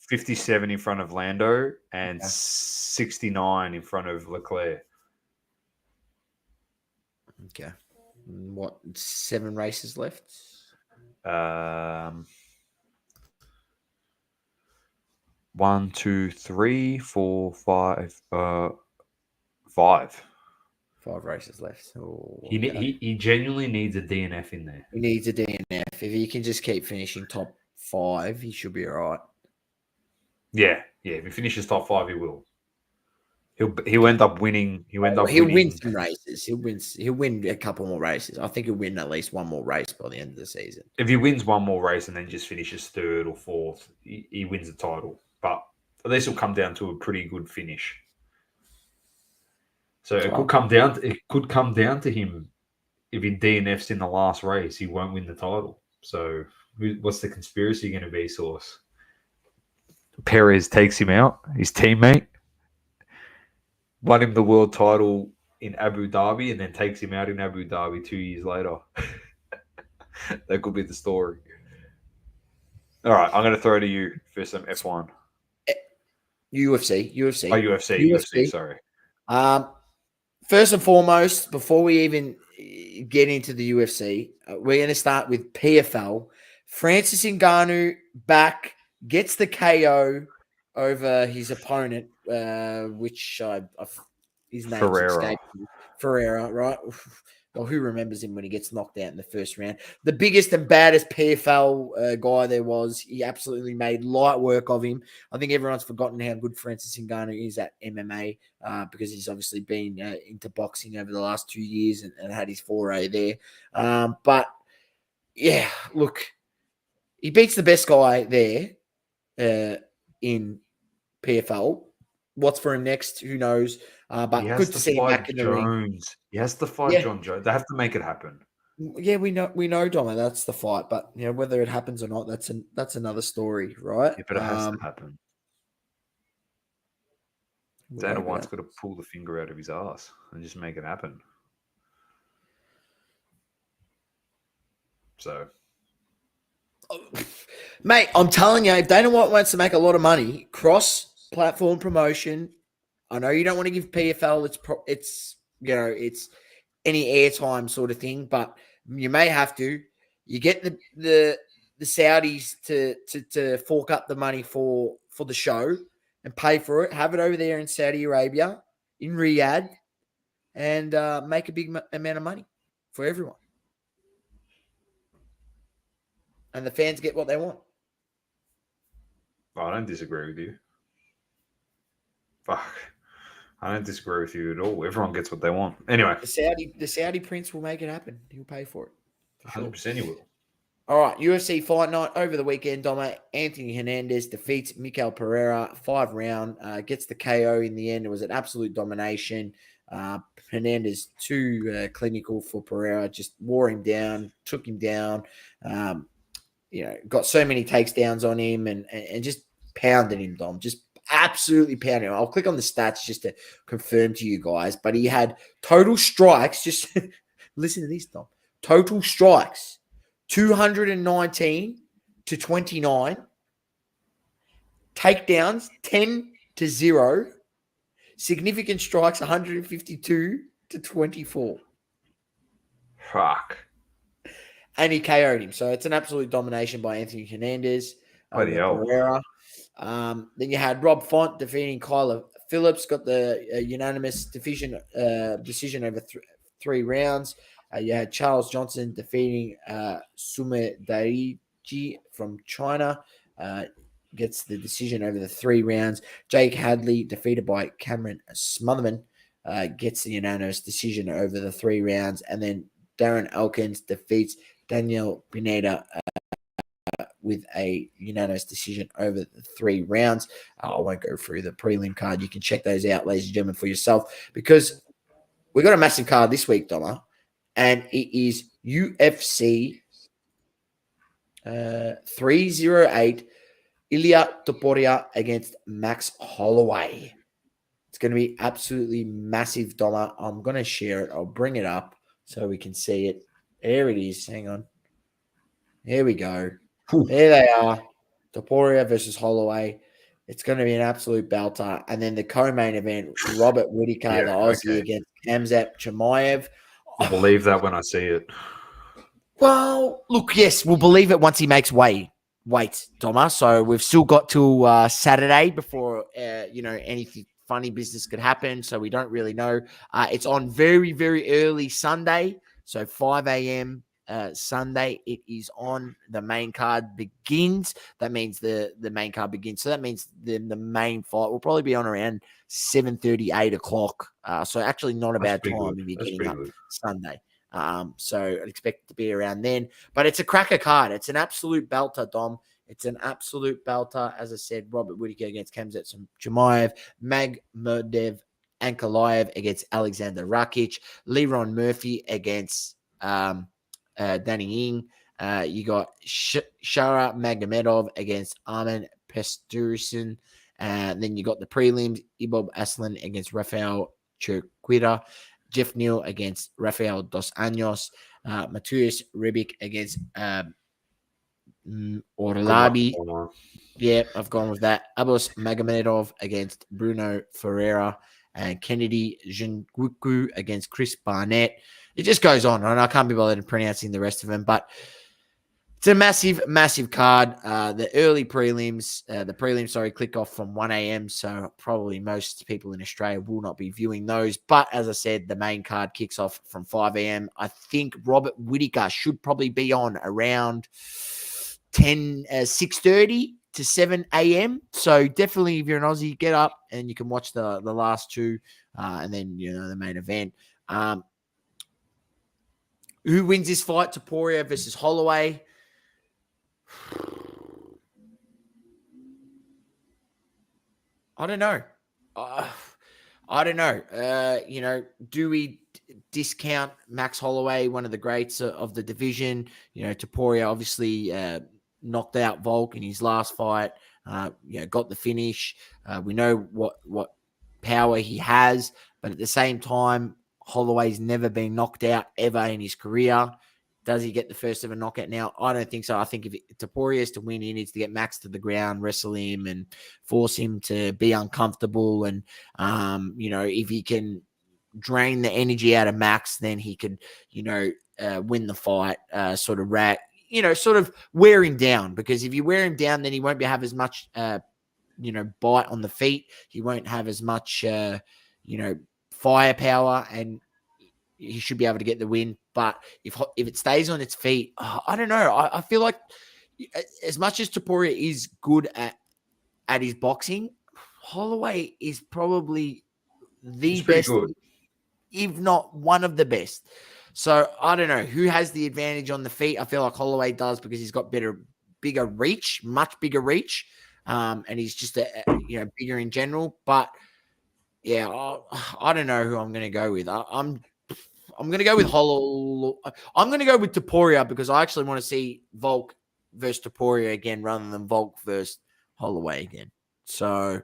57 in front of Lando and Okay. 69 in front of Leclerc. Okay. What, 7 races left? 1, 2, 3, 4, 5. 5. 5 races left. Oh, He genuinely needs a DNF in there. He needs a DNF. If he can just keep finishing top 5, he should be all right. Yeah. If he finishes top 5, he will. He'll end up winning. He'll win some races. He'll win a couple more races. I think he'll win at least one more race by the end of the season. If he wins one more race and then just finishes third or fourth, he wins the title. But at least it'll come down to a pretty good finish. So it could come down to him if he DNFs in the last race, he won't win the title. So what's the conspiracy going to be, Source? Perez takes him out, his teammate, won him the world title in Abu Dhabi, and then takes him out in Abu Dhabi 2 years later. That could be the story. All right, I'm going to throw it to you for some F1. UFC. Oh, UFC, sorry. First and foremost, before we even get into the UFC, we're going to start with PFL. Francis Ngannou back, gets the KO over his opponent, which his name's escaped me. Ferreira, right? Well, who remembers him when he gets knocked out in the first round? The biggest and baddest PFL guy there was. He absolutely made light work of him. I think everyone's forgotten how good Francis Ngannou is at MMA because he's obviously been into boxing over the last 2 years and had his foray there. But, yeah, look, he beats the best guy there in PFL. What's for him next? Who knows? But good to see him back in the ring. He has to fight John Jones. They have to make it happen. Yeah, we know, Doma, that's the fight. But whether it happens or not, that's another story, right? Yeah, but it has to happen. Dana White's got to pull the finger out of his ass and just make it happen. So, mate, I'm telling you, if Dana White wants to make a lot of money, cross-platform promotion. I know you don't want to give PFL it's any airtime sort of thing, but you may have to. You get the Saudis to fork up the money for the show and pay for it. Have it over there in Saudi Arabia, in Riyadh, and make a big amount of money for everyone. And the fans get what they want. I don't disagree with you. Fuck. I don't disagree with you at all. Everyone gets what they want. Anyway. The Saudi prince will make it happen. He'll pay for it. For 100% he will. All right. UFC fight night over the weekend, Doma. Anthony Hernandez defeats Mikael Pereira 5 round. Gets the KO in the end. It was an absolute domination. Hernandez too clinical for Pereira. Just wore him down, took him down. Got so many takedowns on him and just pounded him, Dom. Just absolutely pounding him. I'll click on the stats just to confirm to you guys, but he had total strikes, just listen to this, Tom. Total strikes, 219 to 29. Takedowns, 10-0. Significant strikes, 152 to 24. Fuck. And he KO'd him. So it's an absolute domination by Anthony Hernandez. Bloody hell. Pereira. Then you had Rob Font defeating Kyler Phillips, got the unanimous decision over 3 rounds. You had Charles Johnson defeating Sume Daiji from China, gets the decision over the 3 rounds. Jake Hadley, defeated by Cameron Smotherman, gets the unanimous decision over the 3 rounds. And then Darren Elkins defeats Daniel Pineda with a unanimous decision over the 3 rounds. I won't go through the prelim card. You can check those out, ladies and gentlemen, for yourself, because we got a massive card this week, Donna, and it is UFC 308 Ilya Topuria against Max Holloway. It's going to be absolutely massive, Donna. I'm going to share it. I'll bring it up so we can see it. There it is. Hang on. Here we go. There they are. Topuria versus Holloway. It's going to be an absolute belter. And then the co-main event, Robert Whittaker, the Aussie, against Khamzat Chimaev. I'll believe that when I see it. Well, look, yes, we'll believe it once he makes weight, Thomas. So we've still got till Saturday before, anything funny business could happen. So we don't really know. It's on very, very early Sunday. So 5 a.m. Sunday, it is on. The main card begins. That means the main card begins. So that means the main fight will probably be on around 7:30, 8 o'clock. So actually not a bad time if you're getting up Sunday. So I'd expect it to be around then. But it's a cracker card. It's an absolute belter, Dom. It's an absolute belter. As I said, Robert Whittaker against Khamzat Chimaev, Magomedov Ankalaev against Alexander Rakic, Leron Murphy against Danny Ing. You got Shara Magomedov against Armen Pestursin. And then you got the prelims, Ibob Aslan against Rafael Chirquita, Jeff Neal against Rafael Dos Anjos, Matthias Rebic against Orlabi. Yeah, I've gone with that. Abos Magomedov against Bruno Ferreira, and Kennedy Jinguku against Chris Barnett. It just goes on, and I can't be bothered in pronouncing the rest of them, but it's a massive, massive card. The early prelims, kick off from 1 a.m., so probably most people in Australia will not be viewing those. But as I said, the main card kicks off from 5 a.m. I think Robert Whittaker should probably be on around 6:30 to 7 a.m. So definitely, if you're an Aussie, get up and you can watch the last 2, and then the main event. Who wins this fight? Topuria versus Holloway. I don't know. I don't know. Do we discount Max Holloway, one of the greats of the division? Topuria obviously knocked out Volk in his last fight. Got the finish. We know what power he has, but at the same time, Holloway's never been knocked out ever in his career. Does he get the first ever knockout now? I don't think so. I think if Topuria is to win, he needs to get Max to the ground, wrestle him, and force him to be uncomfortable. And, if he can drain the energy out of Max, then he could, win the fight, sort of wear him down. Because if you wear him down, then he won't have as much, bite on the feet. He won't have as much, firepower, and he should be able to get the win. But if it stays on its feet, I don't know. I feel like as much as Topuria is good at his boxing, Holloway is probably the best, if not one of the best. So I don't know who has the advantage on the feet. I feel like Holloway does because he's got bigger reach, much bigger reach, and he's just bigger in general. But yeah, I don't know who I'm going to go with. I'm going to go with I'm going to go with Topuria because I actually want to see Volk versus Topuria again rather than Volk versus Holloway again. So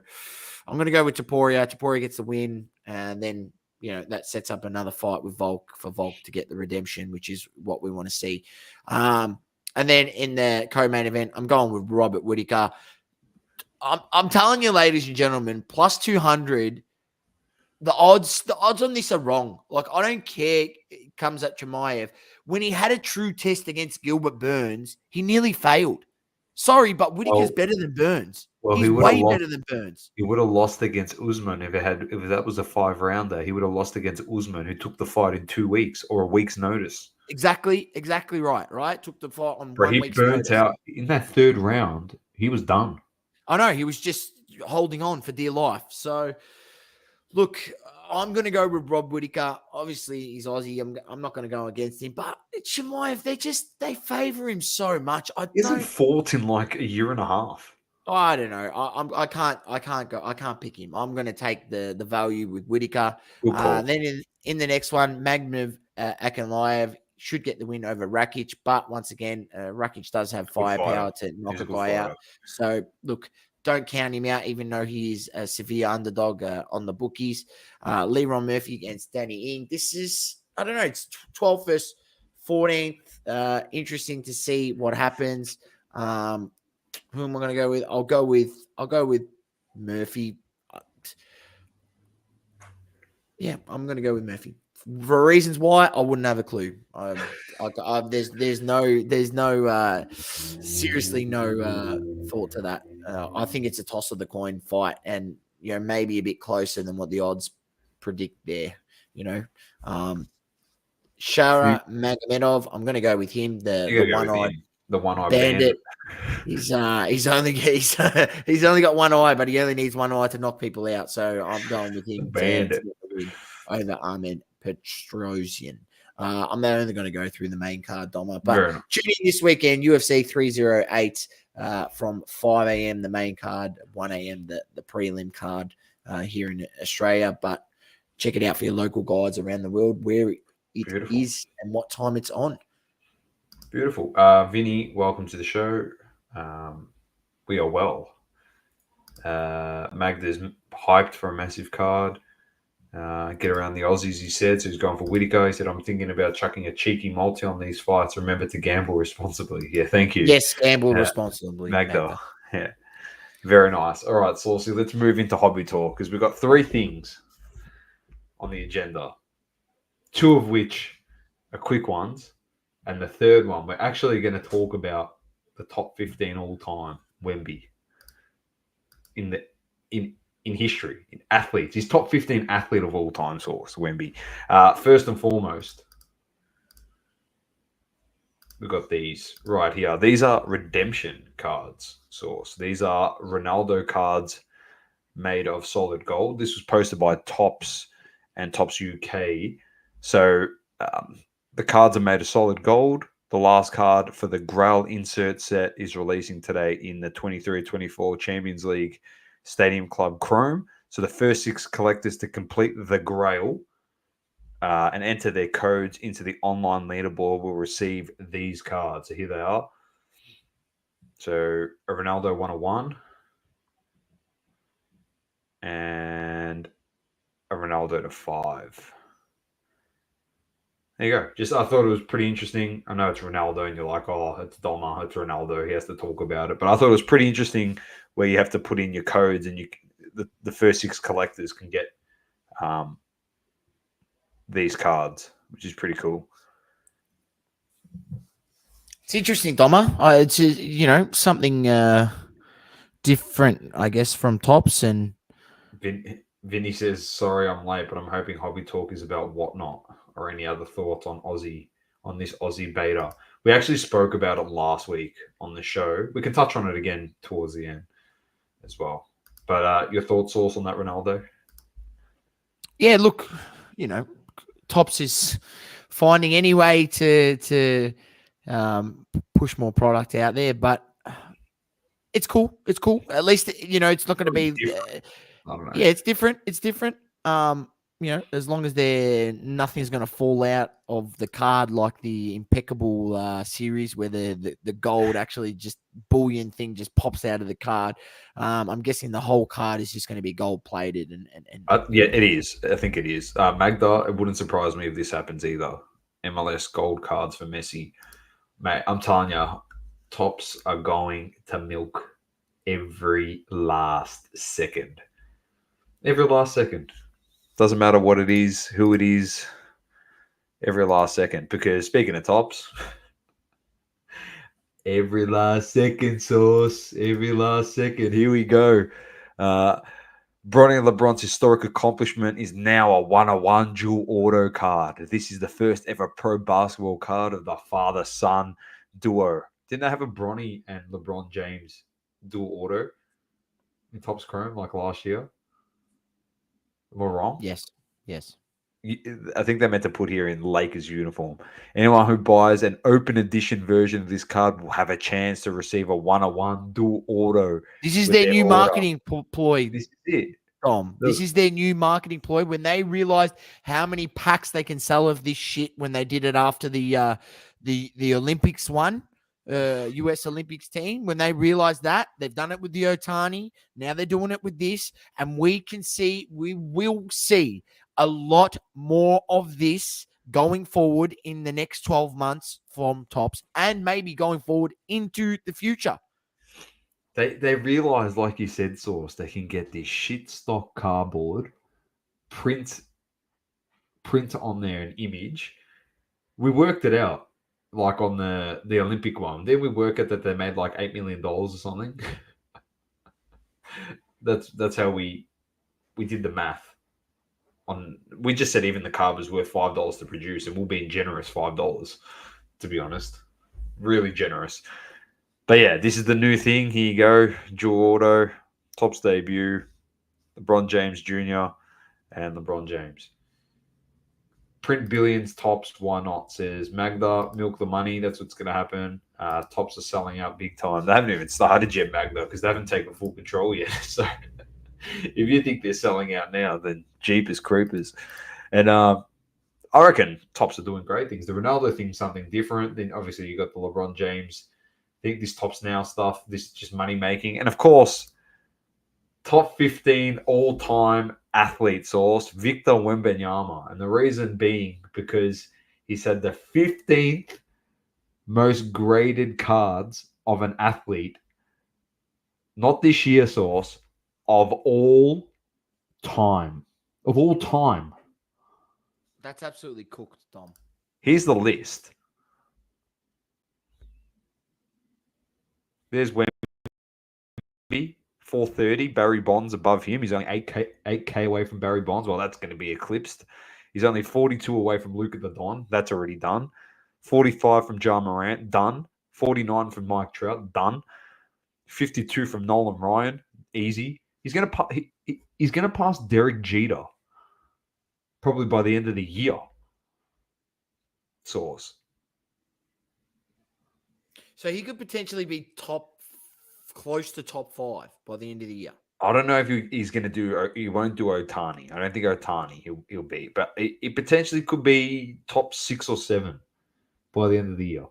I'm going to go with Taporia. Taporia gets the win, and then that sets up another fight with Volk for Volk to get the redemption, which is what we want to see. And then in the co-main event, I'm going with Robert Whittaker. I'm telling you, ladies and gentlemen, plus 200. The odds on this are wrong. Like, I don't care. It comes at Chimaev. When he had a true test against Gilbert Burns, he nearly failed. Sorry, but Whittaker's better than Burns. Well, He's way better than Burns. He would have lost against Usman if that was a 5-rounder. He would have lost against Usman, who took the fight in 2 weeks or a week's notice. Exactly right. Right, took the fight on 1 week's notice. He burnt out in that 3rd round. He was done. I know, he was just holding on for dear life. So, look, I'm going to go with Rob Whittaker. Obviously, he's Aussie. I'm not going to go against him. But Chimaev, they favour him so much. Isn't fought in like a year and a half. I don't know. I can't pick him. I'm going to take the value with Whittaker. Then in the next one, Magnus Ankalaev should get the win over Rakic. But once again, Rakic does have firepower to knock a guy out. So, look, don't count him out, even though he's a severe underdog on the bookies. Leron Murphy against Danny Ing. This is, I don't know, it's 12th versus 14th. Interesting to see what happens. Who am I going to go with? I'll go with Murphy. Yeah, I'm going to go with Murphy. For reasons why, I wouldn't have a clue. There's no seriously no thought to that. I think it's a toss of the coin fight, and maybe a bit closer than what the odds predict there. Shara Magomedov, I'm going to go with him. The one-eye bandit. He's only got one eye, but he only needs one eye to knock people out. So I'm going with him. Bandit over Ahmed Petrosian. I'm only going to go through the main card, Doma. But tune in this weekend, UFC 308 from 5 a.m. the main card, 1 a.m. the prelim card here in Australia. But check it out for your local guides around the world where it is and what time it's on. Beautiful. Vinny, welcome to the show. We are well. Magda's hyped for a massive card. Get around the Aussies, he said. So he's going for Whittaker. He said, I'm thinking about chucking a cheeky multi on these fights. Remember to gamble responsibly. Yeah, thank you. Yes, gamble responsibly. Magda. Yeah. Very nice. All right, Saucy, let's move into hobby talk because we've got 3 things on the agenda, 2 of which are quick ones. And the 3rd one, we're actually going to talk about the top 15 all-time Wemby in history, in athletes. He's top 15 athlete of all time, Source, Wemby. First and foremost, we've got these right here. These are redemption cards, Source. These are Ronaldo cards made of solid gold. This was posted by Topps and Topps UK. So the cards are made of solid gold. The last card for the Grail insert set is releasing today in the 23-24 Champions League Stadium Club Chrome. So the first 6 collectors to complete the Grail and enter their codes into the online leaderboard will receive these cards. So here they are. So a Ronaldo 101 and a Ronaldo to 5. There you go. I thought it was pretty interesting. I know it's Ronaldo, and you're like, oh, it's Doma, it's Ronaldo. He has to talk about it. But I thought it was pretty interesting where you have to put in your codes, and the first 6 collectors can get these cards, which is pretty cool. It's interesting, Doma. It's something different, I guess, from Topps. And Vinny says, sorry, I'm late, but I'm hoping Hobby Talk is about whatnot. Or any other thoughts on this Aussie beta? We actually spoke about it last week on the show. We can touch on it again towards the end as well. But your thoughts, Source, on that Ronaldo? Yeah, look, Topps is finding any way to push more product out there, but it's cool. At least it's not going to be. I don't know. Yeah, it's different. as long as nothing's going to fall out of the card like the impeccable series where the gold actually just bullion thing just pops out of the card. I'm guessing the whole card is just going to be gold plated and Yeah, it is. I think it is. Magda, it wouldn't surprise me if this happens either. MLS gold cards for Messi. Mate, I'm telling you, tops are going to milk every last second. Every last second. Doesn't matter what it is, who it is, every last second. Because speaking of tops, every last second, Sauce. Every last second. Here we go. Bronny LeBron's historic accomplishment is now a 1-1 dual auto card. This is the first ever pro basketball card of the father-son duo. Didn't they have a Bronny and LeBron James dual auto in Topps Chrome like last year? Am I wrong? yes. I think they meant to put here in Lakers uniform. Anyone who buys an open edition version of this card will have a chance to receive a 1-1 dual auto. This is with their new order. marketing ploy. This is it. Tom. This is their new marketing ploy. When they realized how many packs they can sell of this shit when they did it after the Olympics one, US Olympics team, when they realized that, they've done it with the Otani. Now they're doing it with this. And we will see a lot more of this going forward in the next 12 months from Topps and maybe going forward into the future. They realize, like you said, Sauce, they can get this shit stock cardboard, print on there an image. We worked it out, like on the Olympic one. Then we work it that they made like $8 million or something. That's how we did the math. We just said even the card was worth $5 to produce, and we'll be generous $5, to be honest. Really generous. But yeah, this is the new thing. Here you go. Dual auto, Topps debut, LeBron James Jr. and LeBron James. Print billions, Topps, why not? Says Magda, milk the money. That's what's going to happen. Topps are selling out big time. They haven't even started yet, Magda, because they haven't taken full control yet. So if you think they're selling out now, then Jeepers Creepers. And I reckon Topps are doing great things. The Ronaldo thing's something different. Then obviously you got the LeBron James. I think this Topps Now stuff, this is just money making. And of course, top 15 all-time athlete source, Victor Wembanyama. And the reason being because he's had the 15th most graded cards of an athlete, not this year, source, of all time. Of all time. That's absolutely cooked, Tom. Here's the list. There's Wemby, 430. Barry Bonds above him. He's only 8K away from Barry Bonds. Well, that's going to be eclipsed. He's only 42 away from Luka the Don. That's already done. 45 from Ja Morant. Done. 49 from Mike Trout. Done. 52 from Nolan Ryan. Easy. He's going to pass Derek Jeter probably by the end of the year. Source. So he could potentially be close to top 5 by the end of the year. I don't know if he's going to do. He won't do Otani. I don't think Otani he'll be, but it potentially could be top 6 or 7 by the end of the year.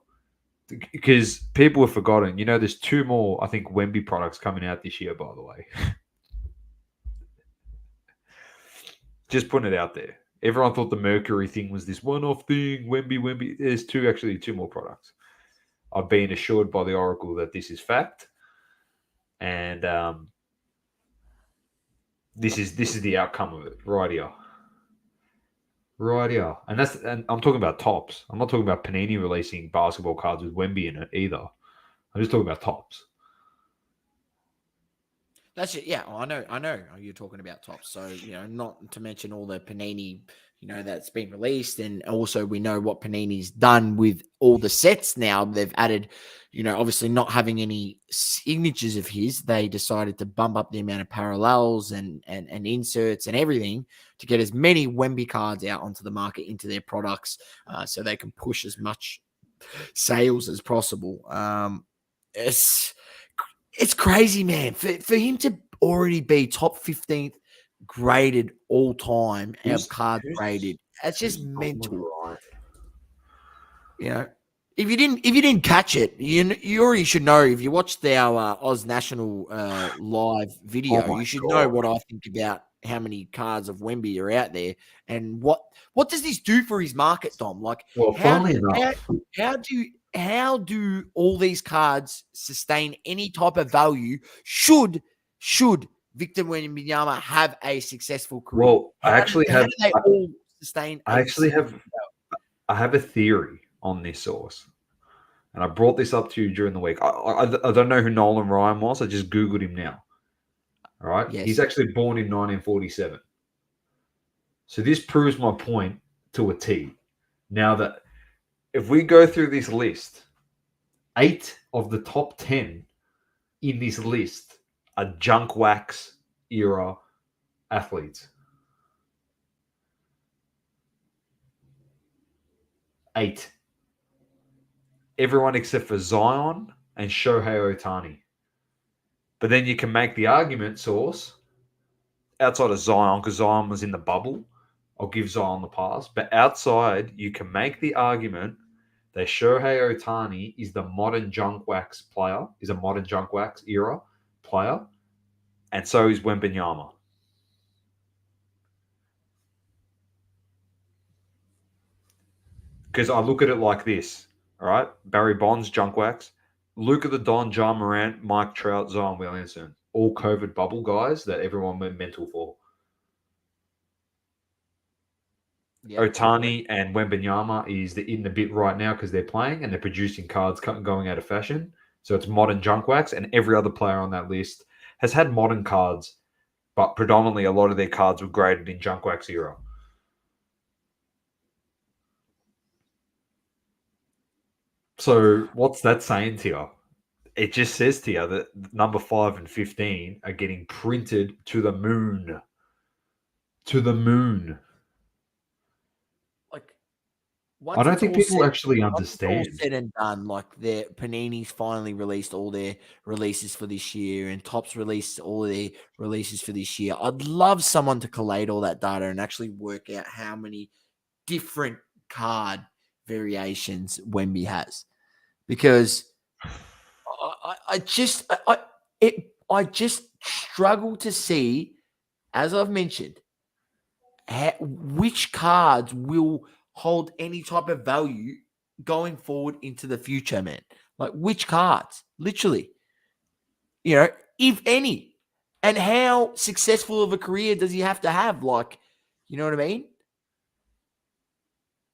Because people have forgotten. There's 2 more, I think, Wemby products coming out this year. By the way, just putting it out there. Everyone thought the Mercury thing was this one-off thing. Wemby. There's 2 more products. I've been assured by the Oracle that this is fact, and this is the outcome of it right here. And I'm talking about Topps. I'm not talking about Panini releasing basketball cards with Wemby in it either. I'm just talking about Topps. That's it. Yeah, I know. You're talking about Topps. So, not to mention all the Panini, that's been released. And also we know what Panini's done with all the sets now. They've added, obviously not having any signatures of his. They decided to bump up the amount of parallels and inserts and everything to get as many Wemby cards out onto the market into their products so they can push as much sales as possible. It's crazy, man. For him to already be top 15th graded all time. Our Who's- cards who's- graded. That's just who's mental. right? You know, if you didn't catch it, you already should know. If you watched our Oz National live video, Oh my you should God. know what I think about how many cards of Wemby are out there, and what does this do for his market, Dom? Like, Well, funnily enough, how do all these cards sustain any type of value? Should Victor Wembanyama have a successful career? well, How do they all sustain? I have a theory on this source, and I brought this up to you during the week. I don't know who Nolan Ryan was. I just googled him now. All right, Yes. he's actually born in 1947. So this proves my point to a T. Now that if we go through this list, 8 of the top 10 in this list are junk wax era athletes. 8. Everyone except for Zion and Shohei Ohtani. But then you can make the argument, Source, outside of Zion, because Zion was in the bubble. I'll give Zion the pass. But outside, you can make the argument that Shohei Ohtani is the modern junk wax player, is a modern junk wax era player, and so is Wembanyama. Because I look at it like this, all right? Barry Bonds, junk wax. Luka the Don, John Morant, Mike Trout, Zion Williamson. All COVID bubble guys that everyone went mental for. Yep. Ohtani and Wembanyama is in the bit right now because they're playing and they're producing cards going out of fashion. So it's modern junk wax, and every other player on that list has had modern cards, but predominantly a lot of their cards were graded in junk wax era. So what's that saying to you? It just says to you that number 5 and 15 are getting printed to the moon. To the moon. Like, I don't think people actually understand. All said and done, like Panini's finally released all their releases for this year, and Topps released all their releases for this year. I'd love someone to collate all that data and actually work out how many different card variations Wemby has, because I just struggle to see, as I've mentioned, which cards will hold any type of value going forward into the future, man. Like, which cards, literally, if any, and how successful of a career does he have to have? Like, you know what I mean?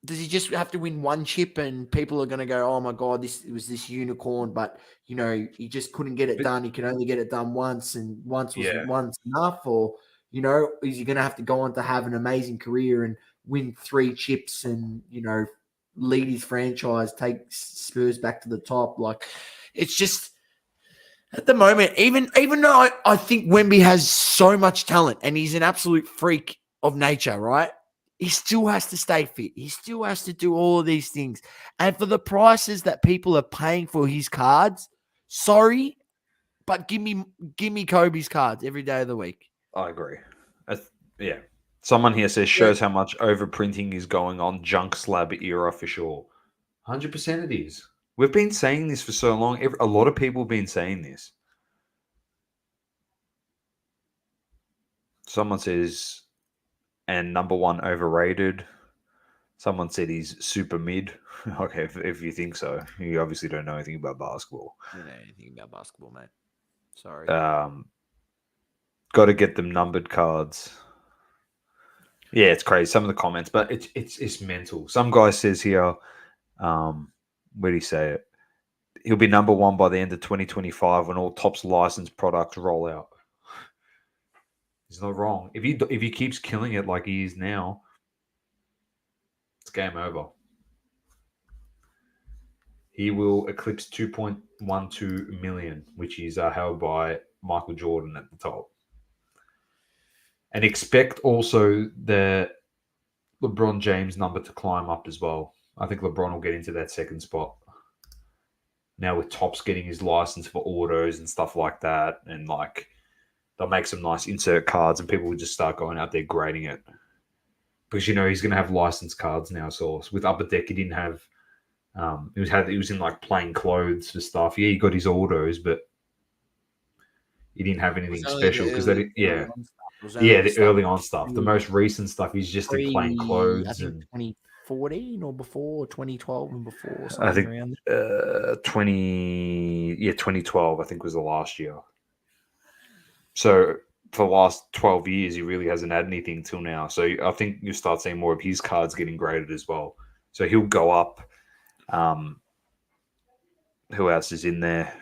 Does he just have to win one chip and people are going to go, oh my God, it was this unicorn, but he just couldn't get it done. He can only get it done once, and once enough? Or, is he going to have to go on to have an amazing career and win 3 chips and, lead his franchise, take Spurs back to the top? Like, it's just, at the moment, even though I think Wemby has so much talent and he's an absolute freak of nature, right? He still has to stay fit. He still has to do all of these things. And for the prices that people are paying for his cards, sorry, but give me Kobe's cards every day of the week. I agree. Yeah. Someone here says shows how much overprinting is going on junk slab era for sure. 100% it is. We've been saying this for so long. A lot of people have been saying this. Someone says, and number 1 overrated. Someone said he's super mid. Okay, if you think so. You obviously don't know anything about basketball. I don't know anything about basketball, mate. Sorry. Got to get them numbered cards. Yeah, it's crazy. Some of the comments, but it's mental. Some guy says here, where do you say it? He'll be number 1 by the end of 2025 when all Topps licensed products roll out. He's not wrong. If he keeps killing it like he is now, it's game over. He will eclipse 2.12 million, which is held by Michael Jordan at the top. And expect also the LeBron James number to climb up as well. I think LeBron will get into that second spot. Now with Topps getting his license for autos and stuff like that, and like they'll make some nice insert cards, and people will just start going out there grading it. Because he's going to have licensed cards now. So with Upper Deck, he didn't have. He was in like plain clothes for stuff. Yeah, he got his autos, but he didn't have anything special because the early on stuff. The most recent stuff is just in plain clothes. I think 2014 or before, 2012 and before. I think 2012. I think was the last year. So for the last 12 years, he really hasn't had anything till now. So I think you'll start seeing more of his cards getting graded as well. So he'll go up. Who else is in there?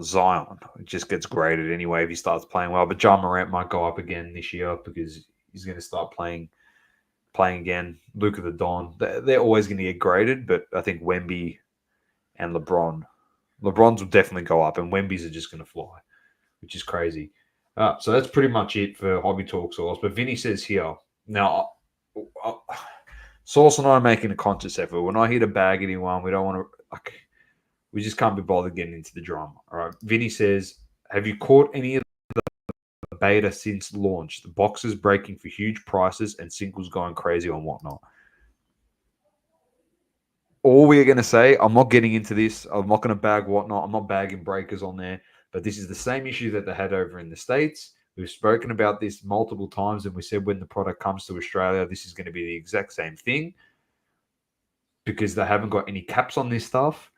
Zion. It just gets graded anyway if he starts playing well. But John Morant might go up again this year because he's going to start playing again. Luka the Don. They're always going to get graded, but I think Wemby and LeBron's will definitely go up, and Wemby's are just going to fly, which is crazy. So that's pretty much it for Hobby Talk Sauce. But Vinny says here, now, Sauce and I are making a conscious effort. We're not here to bag anyone. We don't want to, we just can't be bothered getting into the drama. All right. Vinny says, have you caught any of the beta since launch? The boxes breaking for huge prices and singles going crazy on whatnot. All we're going to say, I'm not getting into this. I'm not going to bag whatnot. I'm not bagging breakers on there. But this is the same issue that they had over in the States. We've spoken about this multiple times, and we said when the product comes to Australia, this is going to be the exact same thing because they haven't got any caps on this stuff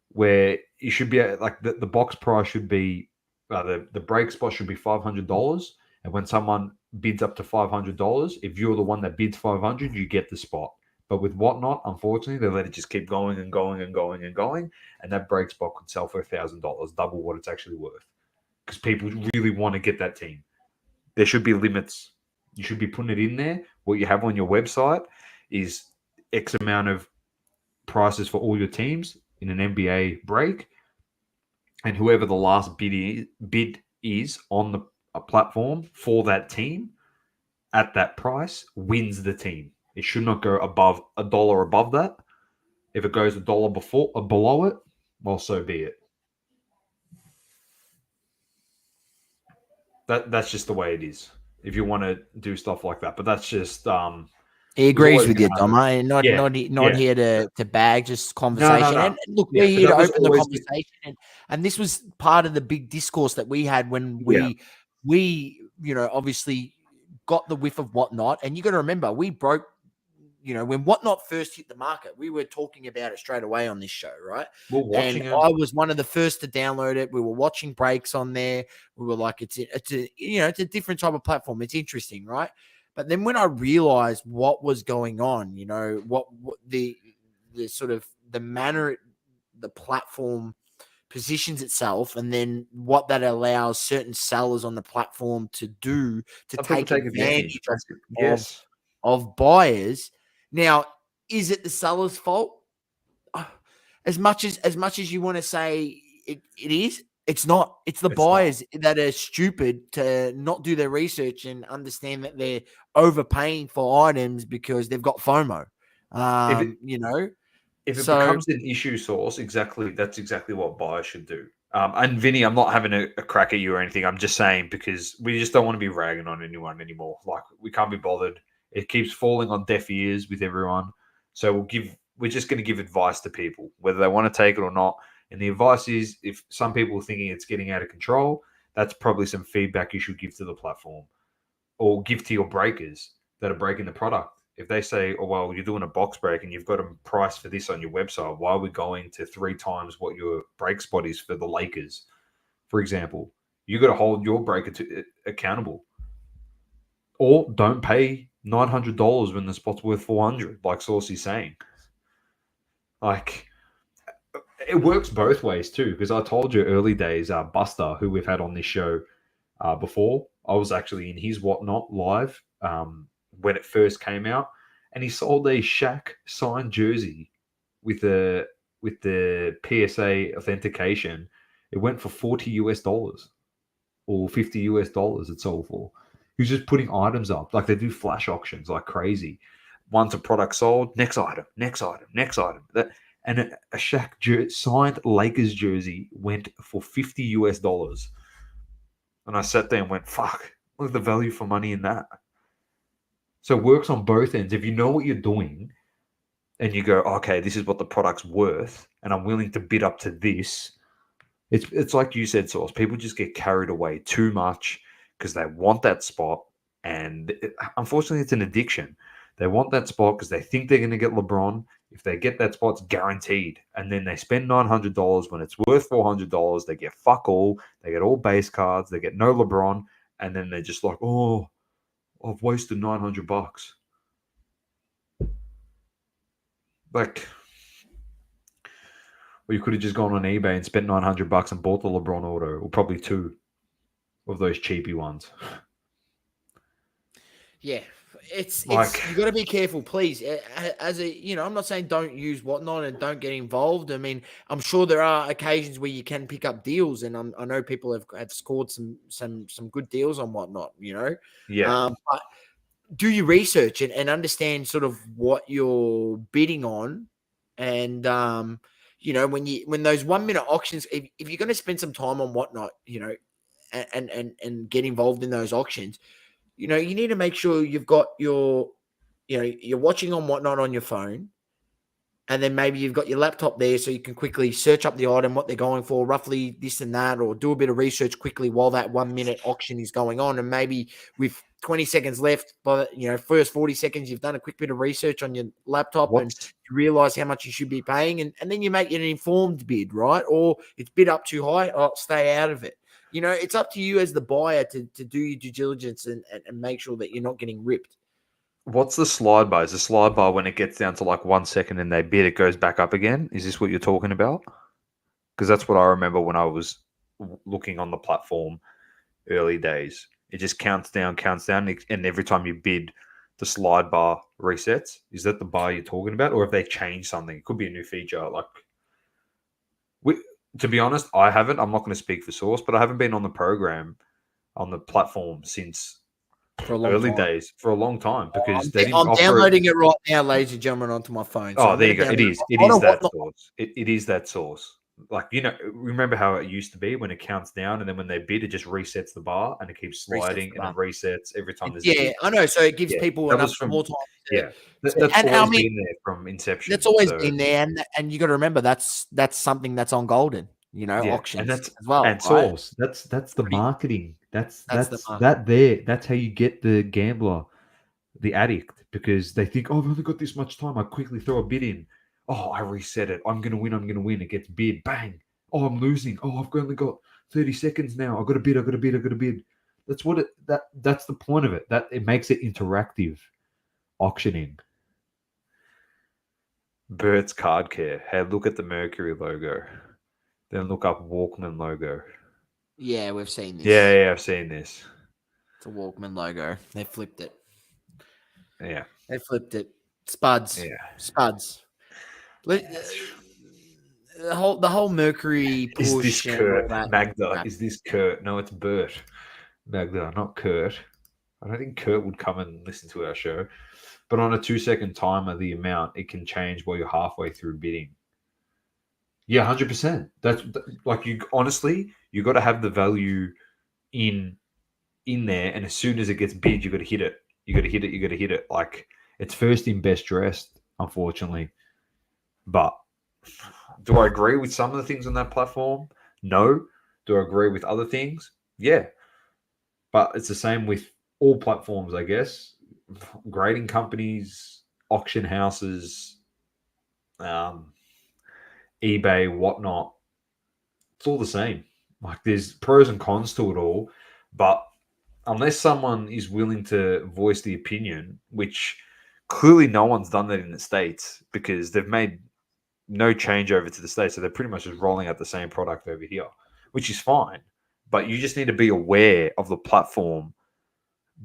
where you should be like the box price should be the break spot should be $500. And when someone bids up to $500, if you're the one that bids $500, you get the spot. But with whatnot, unfortunately, they let it just keep going and going and going and going. And that break spot could sell for $1,000, double what it's actually worth. Because people really want to get that team. There should be limits. You should be putting it in there. What you have on your website is X amount of prices for all your teams in an NBA break. And whoever the last bid is on the platform for that team at that price wins the team. It should not go above $1 above that. If it goes $1 below it, well, so be it. That's just the way it is. If you want to do stuff like that, but that's just. He agrees with you, Dom. Not here to bag, just conversation. No. And look, we're here to open the conversation, and this was part of the big discourse that we had when we obviously got the whiff of whatnot. And you got to remember, we broke. When whatnot first hit the market, we were talking about it straight away on this show, right? We're watching it. I was one of the first to download it. We were watching breaks on there. We were like, it's a different type of platform. It's interesting, right? But then when I realized what was going on, what the sort of the manner the platform positions itself, and then what that allows certain sellers on the platform to do to take advantage of buyers. Now, is it the seller's fault? As much as you want to say it is, it's not. It's the buyers that are stupid to not do their research and understand that they're overpaying for items because they've got FOMO. If it becomes an issue source, that's exactly what buyers should do. And Vinny, I'm not having a crack at you or anything. I'm just saying because we just don't want to be ragging on anyone anymore. Like we can't be bothered. It keeps falling on deaf ears with everyone. So we're just going to give advice to people, whether they want to take it or not. And the advice is, if some people are thinking it's getting out of control, that's probably some feedback you should give to the platform or give to your breakers that are breaking the product. If they say, oh, well, you're doing a box break and you've got a price for this on your website, why are we going to 3 times what your break spot is for the Lakers, for example? You got to hold your breaker accountable. Or don't pay $900 when the spot's worth $400, like Saucy's saying. Like, it works both ways too, because I told you early days, Buster, who we've had on this show before, I was actually in his Whatnot live when it first came out, and he sold a Shaq signed jersey with the PSA authentication. It went for $40 or $50 it sold for. He was just putting items up. Like, they do flash auctions like crazy. Once a product sold, next item. And a Shaq signed Lakers jersey went for $50. And I sat there and went, fuck, look at the value for money in that. So it works on both ends. If you know what you're doing and you go, okay, this is what the product's worth, and I'm willing to bid up to this, it's like you said, Source. People just get carried away too much because they want that spot. And unfortunately, it's an addiction. They want that spot because they think they're going to get LeBron. If they get that spot, it's guaranteed. And then they spend $900 when it's worth $400. They get fuck all. They get all base cards. They get no LeBron. And then they're just like, oh, I've wasted $900. Like, or you could have just gone on eBay and spent $900 and bought the LeBron auto, or probably two of those cheapy ones. Yeah, it's Like, you got to be careful, please. As a, I'm not saying don't use whatnot and don't get involved. I mean, I'm sure there are occasions where you can pick up deals, and I know people have scored some good deals on whatnot. yeah. But do your research and understand sort of what you're bidding on, and when those 1 minute auctions, if you're going to spend some time on whatnot, and get involved in those auctions. You need to make sure you've got you're watching on whatnot on your phone, and then maybe you've got your laptop there so you can quickly search up the item, what they're going for, roughly this and that, or do a bit of research quickly while that 1 minute auction is going on. And maybe with 20 seconds left, by first 40 seconds, you've done a quick bit of research on your laptop and you realize how much you should be paying. And then you make an informed bid, right? Or it's bid up too high, stay out of it. It's up to you as the buyer to do your due diligence and make sure that you're not getting ripped. What's the slide bar? Is the slide bar when it gets down to like 1 second and they bid, it goes back up again? Is this what you're talking about? Because that's what I remember when I was looking on the platform early days. It just counts down, and every time you bid, the slide bar resets. Is that the bar you're talking about? Or have they changed something? It could be a new feature. To be honest, I haven't. I'm not going to speak for Source, but I haven't been on the program, on the platform since For a long early time. days, for a long time, because they didn't I'm offer downloading it right now, ladies and gentlemen, onto my phone. So there you go. It is that whatnot. source. It is that source. Like, remember how it used to be when it counts down and then when they bid, it just resets the bar and it keeps sliding and it resets every time there's a bid. I know. So it gives people enough more time. That's always been there from inception. That's always been there, and you got to remember that's something that's on Golden, auctions and that's as well. And Source. That's the marketing. That's how you get the gambler, the addict, because they think, oh, I've only got this much time. I quickly throw a bid in. Oh, I reset it. I'm gonna win. It gets bid. Bang. Oh, I'm losing. Oh, I've only got 30 seconds now. I've got to bid. That's the point of it. That it makes it interactive auctioning. Bert's Card Care. Hey, look at the Mercury logo. Then look up Walkman logo. Yeah, we've seen this. Yeah, I've seen this. It's a Walkman logo. They flipped it. Yeah. They flipped it. Spuds. Yeah. Spuds. The whole Mercury push. Is this Kurt? Magda. Is this Kurt? No, it's Bert. Magda, not Kurt. I don't think Kurt would come and listen to our show. But on a 2-second timer, the amount, it can change while you're halfway through bidding. Yeah, 100%. That's like, you honestly, you got to have the value in there, and as soon as it gets bid, you got to hit it. You got to hit it. Like, it's first in, best dressed, unfortunately. But do I agree with some of the things on that platform? No. Do I agree with other things? Yeah. But it's the same with all platforms, I guess. Grading companies, auction houses, eBay, whatnot. It's all the same. Like, there's pros and cons to it all. But unless someone is willing to voice the opinion, which clearly no one's done that in the States, because they've made no change over to the States. So they're pretty much just rolling out the same product over here, which is fine. But you just need to be aware of the platform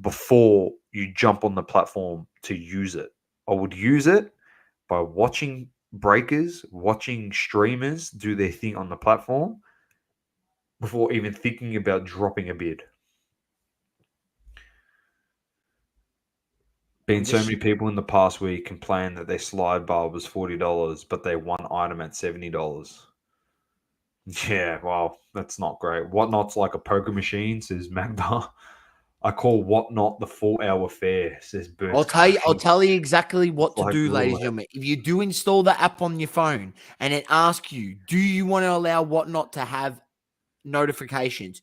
before you jump on the platform to use it. I would use it by watching breakers, watching streamers do their thing on the platform before even thinking about dropping a bid. Been so many people in the past week complain that their slide bar was $40, but they won item at $70. Yeah, well, that's not great. Whatnot's like a poker machine, says Magda. I call Whatnot the 4-hour fare, says Bert's I'll Cooking. tell you exactly It's what to like do, ladies and roulette. gentlemen. If you do install the app on your phone and it asks you, do you want to allow Whatnot to have notifications?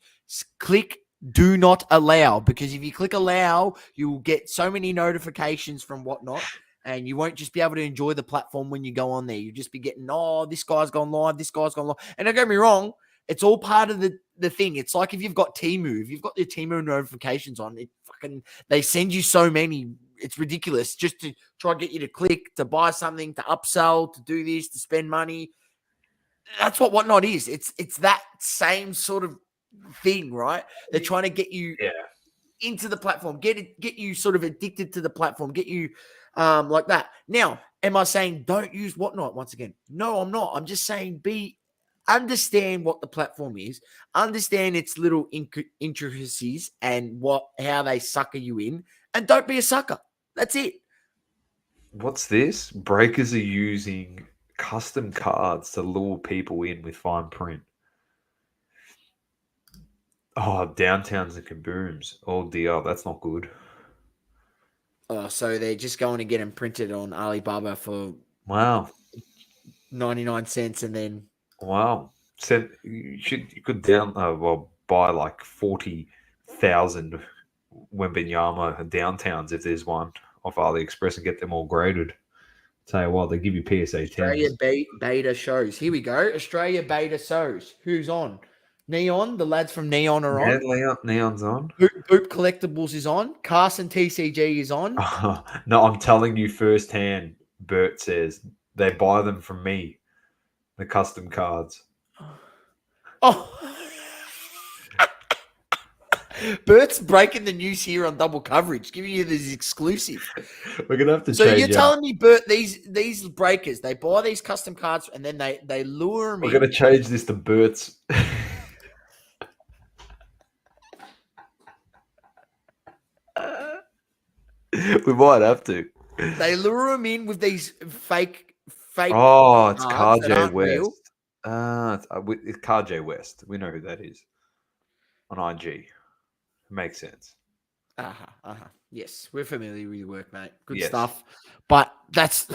Click do not allow, because if you click allow, you will get so many notifications from Whatnot, and you won't just be able to enjoy the platform when you go on there. You'll just be getting, oh, this guy's gone live, this guy's gone live. And don't get me wrong, it's all part of the thing. It's like if you've got Temu, if you've got your Temu notifications on, they send you so many. It's ridiculous just to try and get you to click, to buy something, to upsell, to do this, to spend money. That's what Whatnot is. It's that same sort of thing, right? They're trying to get you Yeah. into the platform, get you sort of addicted to the platform, get you like that. Now, am I saying don't use Whatnot once again? No, I'm not. I'm just saying understand what the platform is, understand its little intricacies and how they sucker you in, and don't be a sucker. That's it. What's this? Breakers are using custom cards to lure people in with fine print. Oh, downtowns and kabooms. Oh dear, that's not good. Oh, so they're just going to get them printed on Alibaba for Wow. 99 cents and then Wow. You could buy like 40,000 Wembenyama downtowns if there's one off AliExpress and get them all graded. Tell you what, they give you PSA Australia 10s. beta shows. Here we go. Australia beta shows. Who's on? Neon. The lads from Neon are Yeah, on. Neon's on. Boop Collectibles is on. Carson TCG is on. No, I'm telling you firsthand, Bert says they buy them from me, the custom cards. Oh, Bert's breaking the news here on double coverage, giving you this exclusive. We're gonna have to So you're change our telling me, Bert, these breakers, they buy these custom cards and then they lure them we're gonna in. change this to Bert's. We might have to. They lure them in with these fake Oh, it's cards that Carj aren't real. West. It's Carj West. We know who that is on IG. Makes sense. Yes, we're familiar with your work, mate. Good Yes. stuff. But that's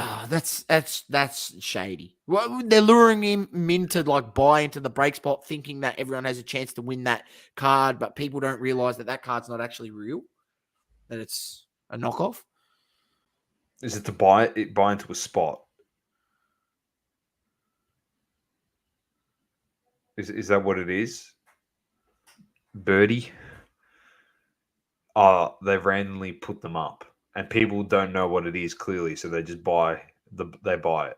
shady. Well, they're luring him into like buy into the break spot, thinking that everyone has a chance to win that card, but people don't realize that card's not actually real. That it's a knockoff. Is it to buy into a spot? Is that what it is? Birdie? Oh, they randomly put them up, and people don't know what it is clearly, so they just buy it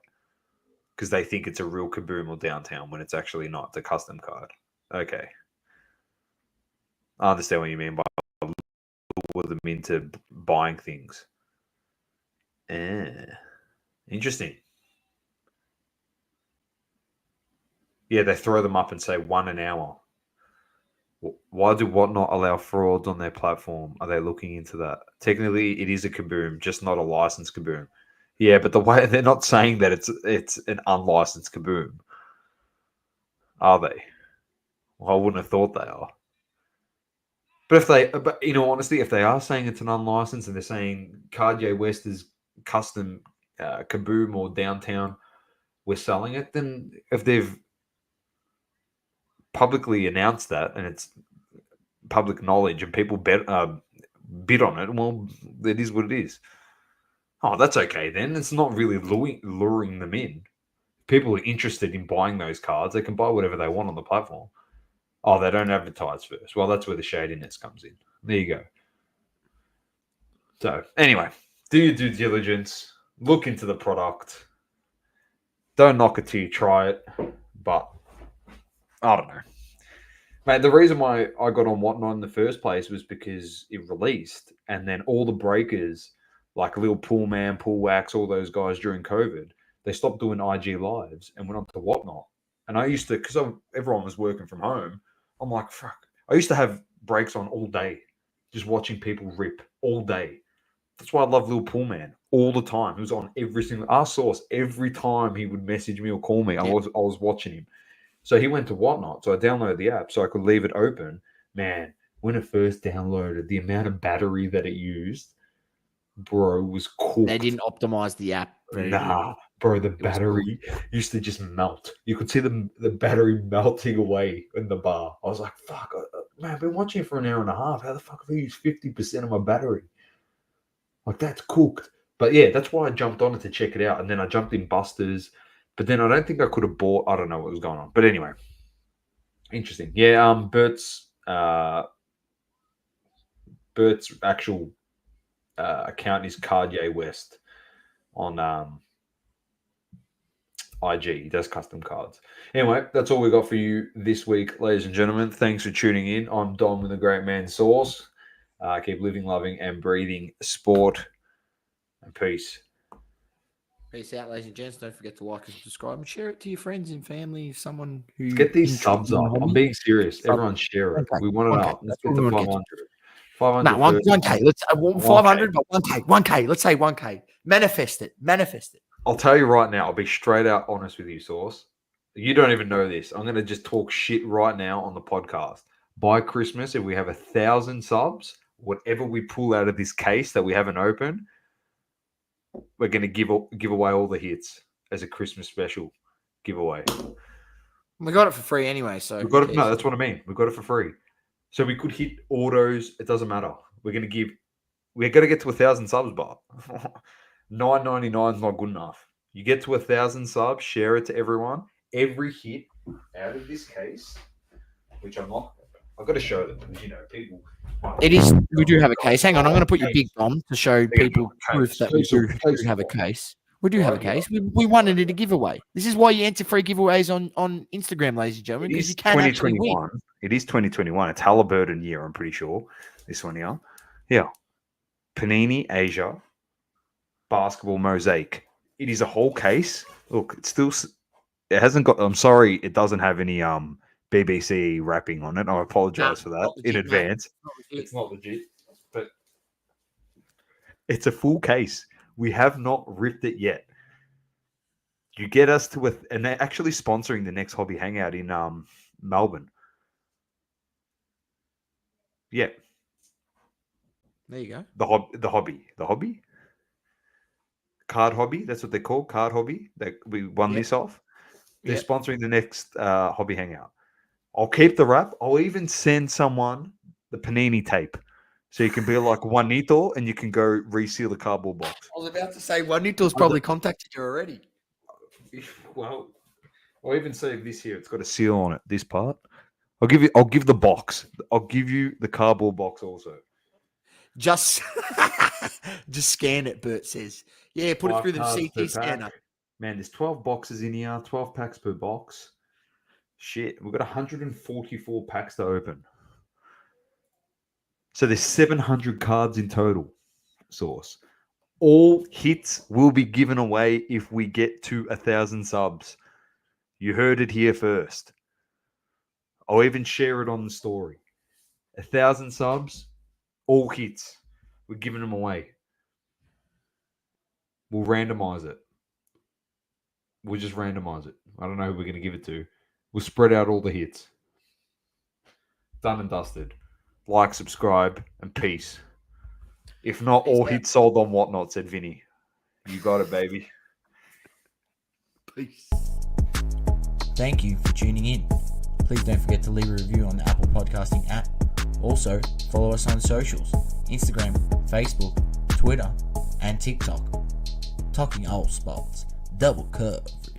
because they think it's a real Kaboom or Downtown when it's actually not. The custom card. Okay, I understand what you mean by lure them into buying things. Interesting. Yeah, they throw them up and say 1 an hour. Why do Whatnot allow frauds on their platform? Are they looking into that? Technically, it is a Kaboom, just not a licensed Kaboom. Yeah, but the way they're not saying that it's an unlicensed Kaboom, are they? Well, I wouldn't have thought they are. But in all honesty, if they are saying it's an unlicensed and they're saying Carj West is custom Kaboom or Downtown, we're selling it, then if they've publicly announced that and it's public knowledge and people bid on it, well, it is what it is. Oh, that's okay then. It's not really luring them in. People are interested in buying those cards. They can buy whatever they want on the platform. Oh, they don't advertise first. Well, that's where the shadiness comes in. There you go. So, anyway, do your due diligence. Look into the product. Don't knock it till you try it. But, I don't know. Mate, the reason why I got on Whatnot in the first place was because it released, and then all the breakers, like Lil Pool Man, Pool Wax, all those guys during COVID, they stopped doing IG lives and went on to Whatnot. And I used to, because everyone was working from home, I'm like, fuck. I used to have breaks on all day, just watching people rip all day. That's why I love Lil Pool Man all the time. He was on every single our source every time he would message me or call me. I was watching him. So he went to Whatnot. So I downloaded the app so I could leave it open. Man, when it first downloaded, the amount of battery that it used, bro, was cooked. They didn't optimize the app very good. Nah, bro, the battery used to just melt. You could see the battery melting away in the bar. I was like, fuck, man, I've been watching it for an hour and a half. How the fuck have I used 50% of my battery? Like, that's cooked. But yeah, that's why I jumped on it to check it out. And then I jumped in Busters. But then I don't think I could have bought, I don't know what was going on. But anyway, interesting. Yeah, Bert's actual account is Cardier West on IG. He does custom cards. Anyway, that's all we got for you this week, ladies and gentlemen. Thanks for tuning in. I'm Dom with the Great Man Sauce. Keep living, loving, and breathing sport. And peace. Peace out, ladies and gents. Don't forget to like and subscribe and share it to your friends and family. Someone who get these subs up. I'm being serious. Everyone share it. 1K. We want it up. Let's get to 500. 500. No, 1K. Let's 500, but 1K. 1K. Let's say 1K. Manifest it. Manifest it. I'll tell you right now. I'll be straight out honest with you, Sauce. You don't even know this. I'm going to just talk shit right now on the podcast. By Christmas, if we have 1,000 subs, whatever we pull out of this case that we haven't opened, we're going to give away all the hits as a Christmas special giveaway. We got it for free anyway, so we got it. No, that's what I mean. We got it for free, so we could hit autos. It doesn't matter. We're going to get to 1,000 subs, but $9.99 is not good enough. You get to 1,000 subs, share it to everyone. Every hit out of this case, which I've got to show them because people. It is. We do have a case. Hang on, I'm going to put your big bomb to show people proof that we do have a case. We do have a case. We wanted it a giveaway. This is why you enter free giveaways on Instagram, ladies and gentlemen, because you can actually win. It is 2021. It's Halliburton year, I'm pretty sure. This one here. Yeah. Panini Asia basketball mosaic. It is a whole case. Look, it hasn't got. I'm sorry, it doesn't have any BBC wrapping on it. I apologize for that in advance. It's not legit, but it's a full case. We have not ripped it yet. You get us to and they're actually sponsoring the next hobby hangout in Melbourne. Yeah. There you go. The hobby. Card hobby. That's what they call card hobby. That we won this off. They're sponsoring the next hobby hangout. I'll keep the wrap. I'll even send someone the Panini tape. So you can be like Juanito and you can go reseal the cardboard box. I was about to say Juanito's probably contacted you already. Well, I'll even say this here. It's got a seal on it, this part. I'll give the box. I'll give you the cardboard box also. Just scan it, Bert says. Yeah, put it through the CT scanner. Man, there's 12 boxes in here, 12 packs per box. Shit, we've got 144 packs to open. So there's 700 cards in total, Source. All hits will be given away if we get to 1,000 subs. You heard it here first. I'll even share it on the story. 1,000 subs, all hits. We're giving them away. We'll randomize it. We'll just randomize it. I don't know who we're going to give it to. We'll spread out all the hits. Done and dusted. Like, subscribe, and peace. If not, all hits sold on Whatnot, said Vinny. You got it, baby. Peace. Thank you for tuning in. Please don't forget to leave a review on the Apple Podcasting app. Also, follow us on socials. Instagram, Facebook, Twitter, and TikTok. Talking all sports. Double coverage.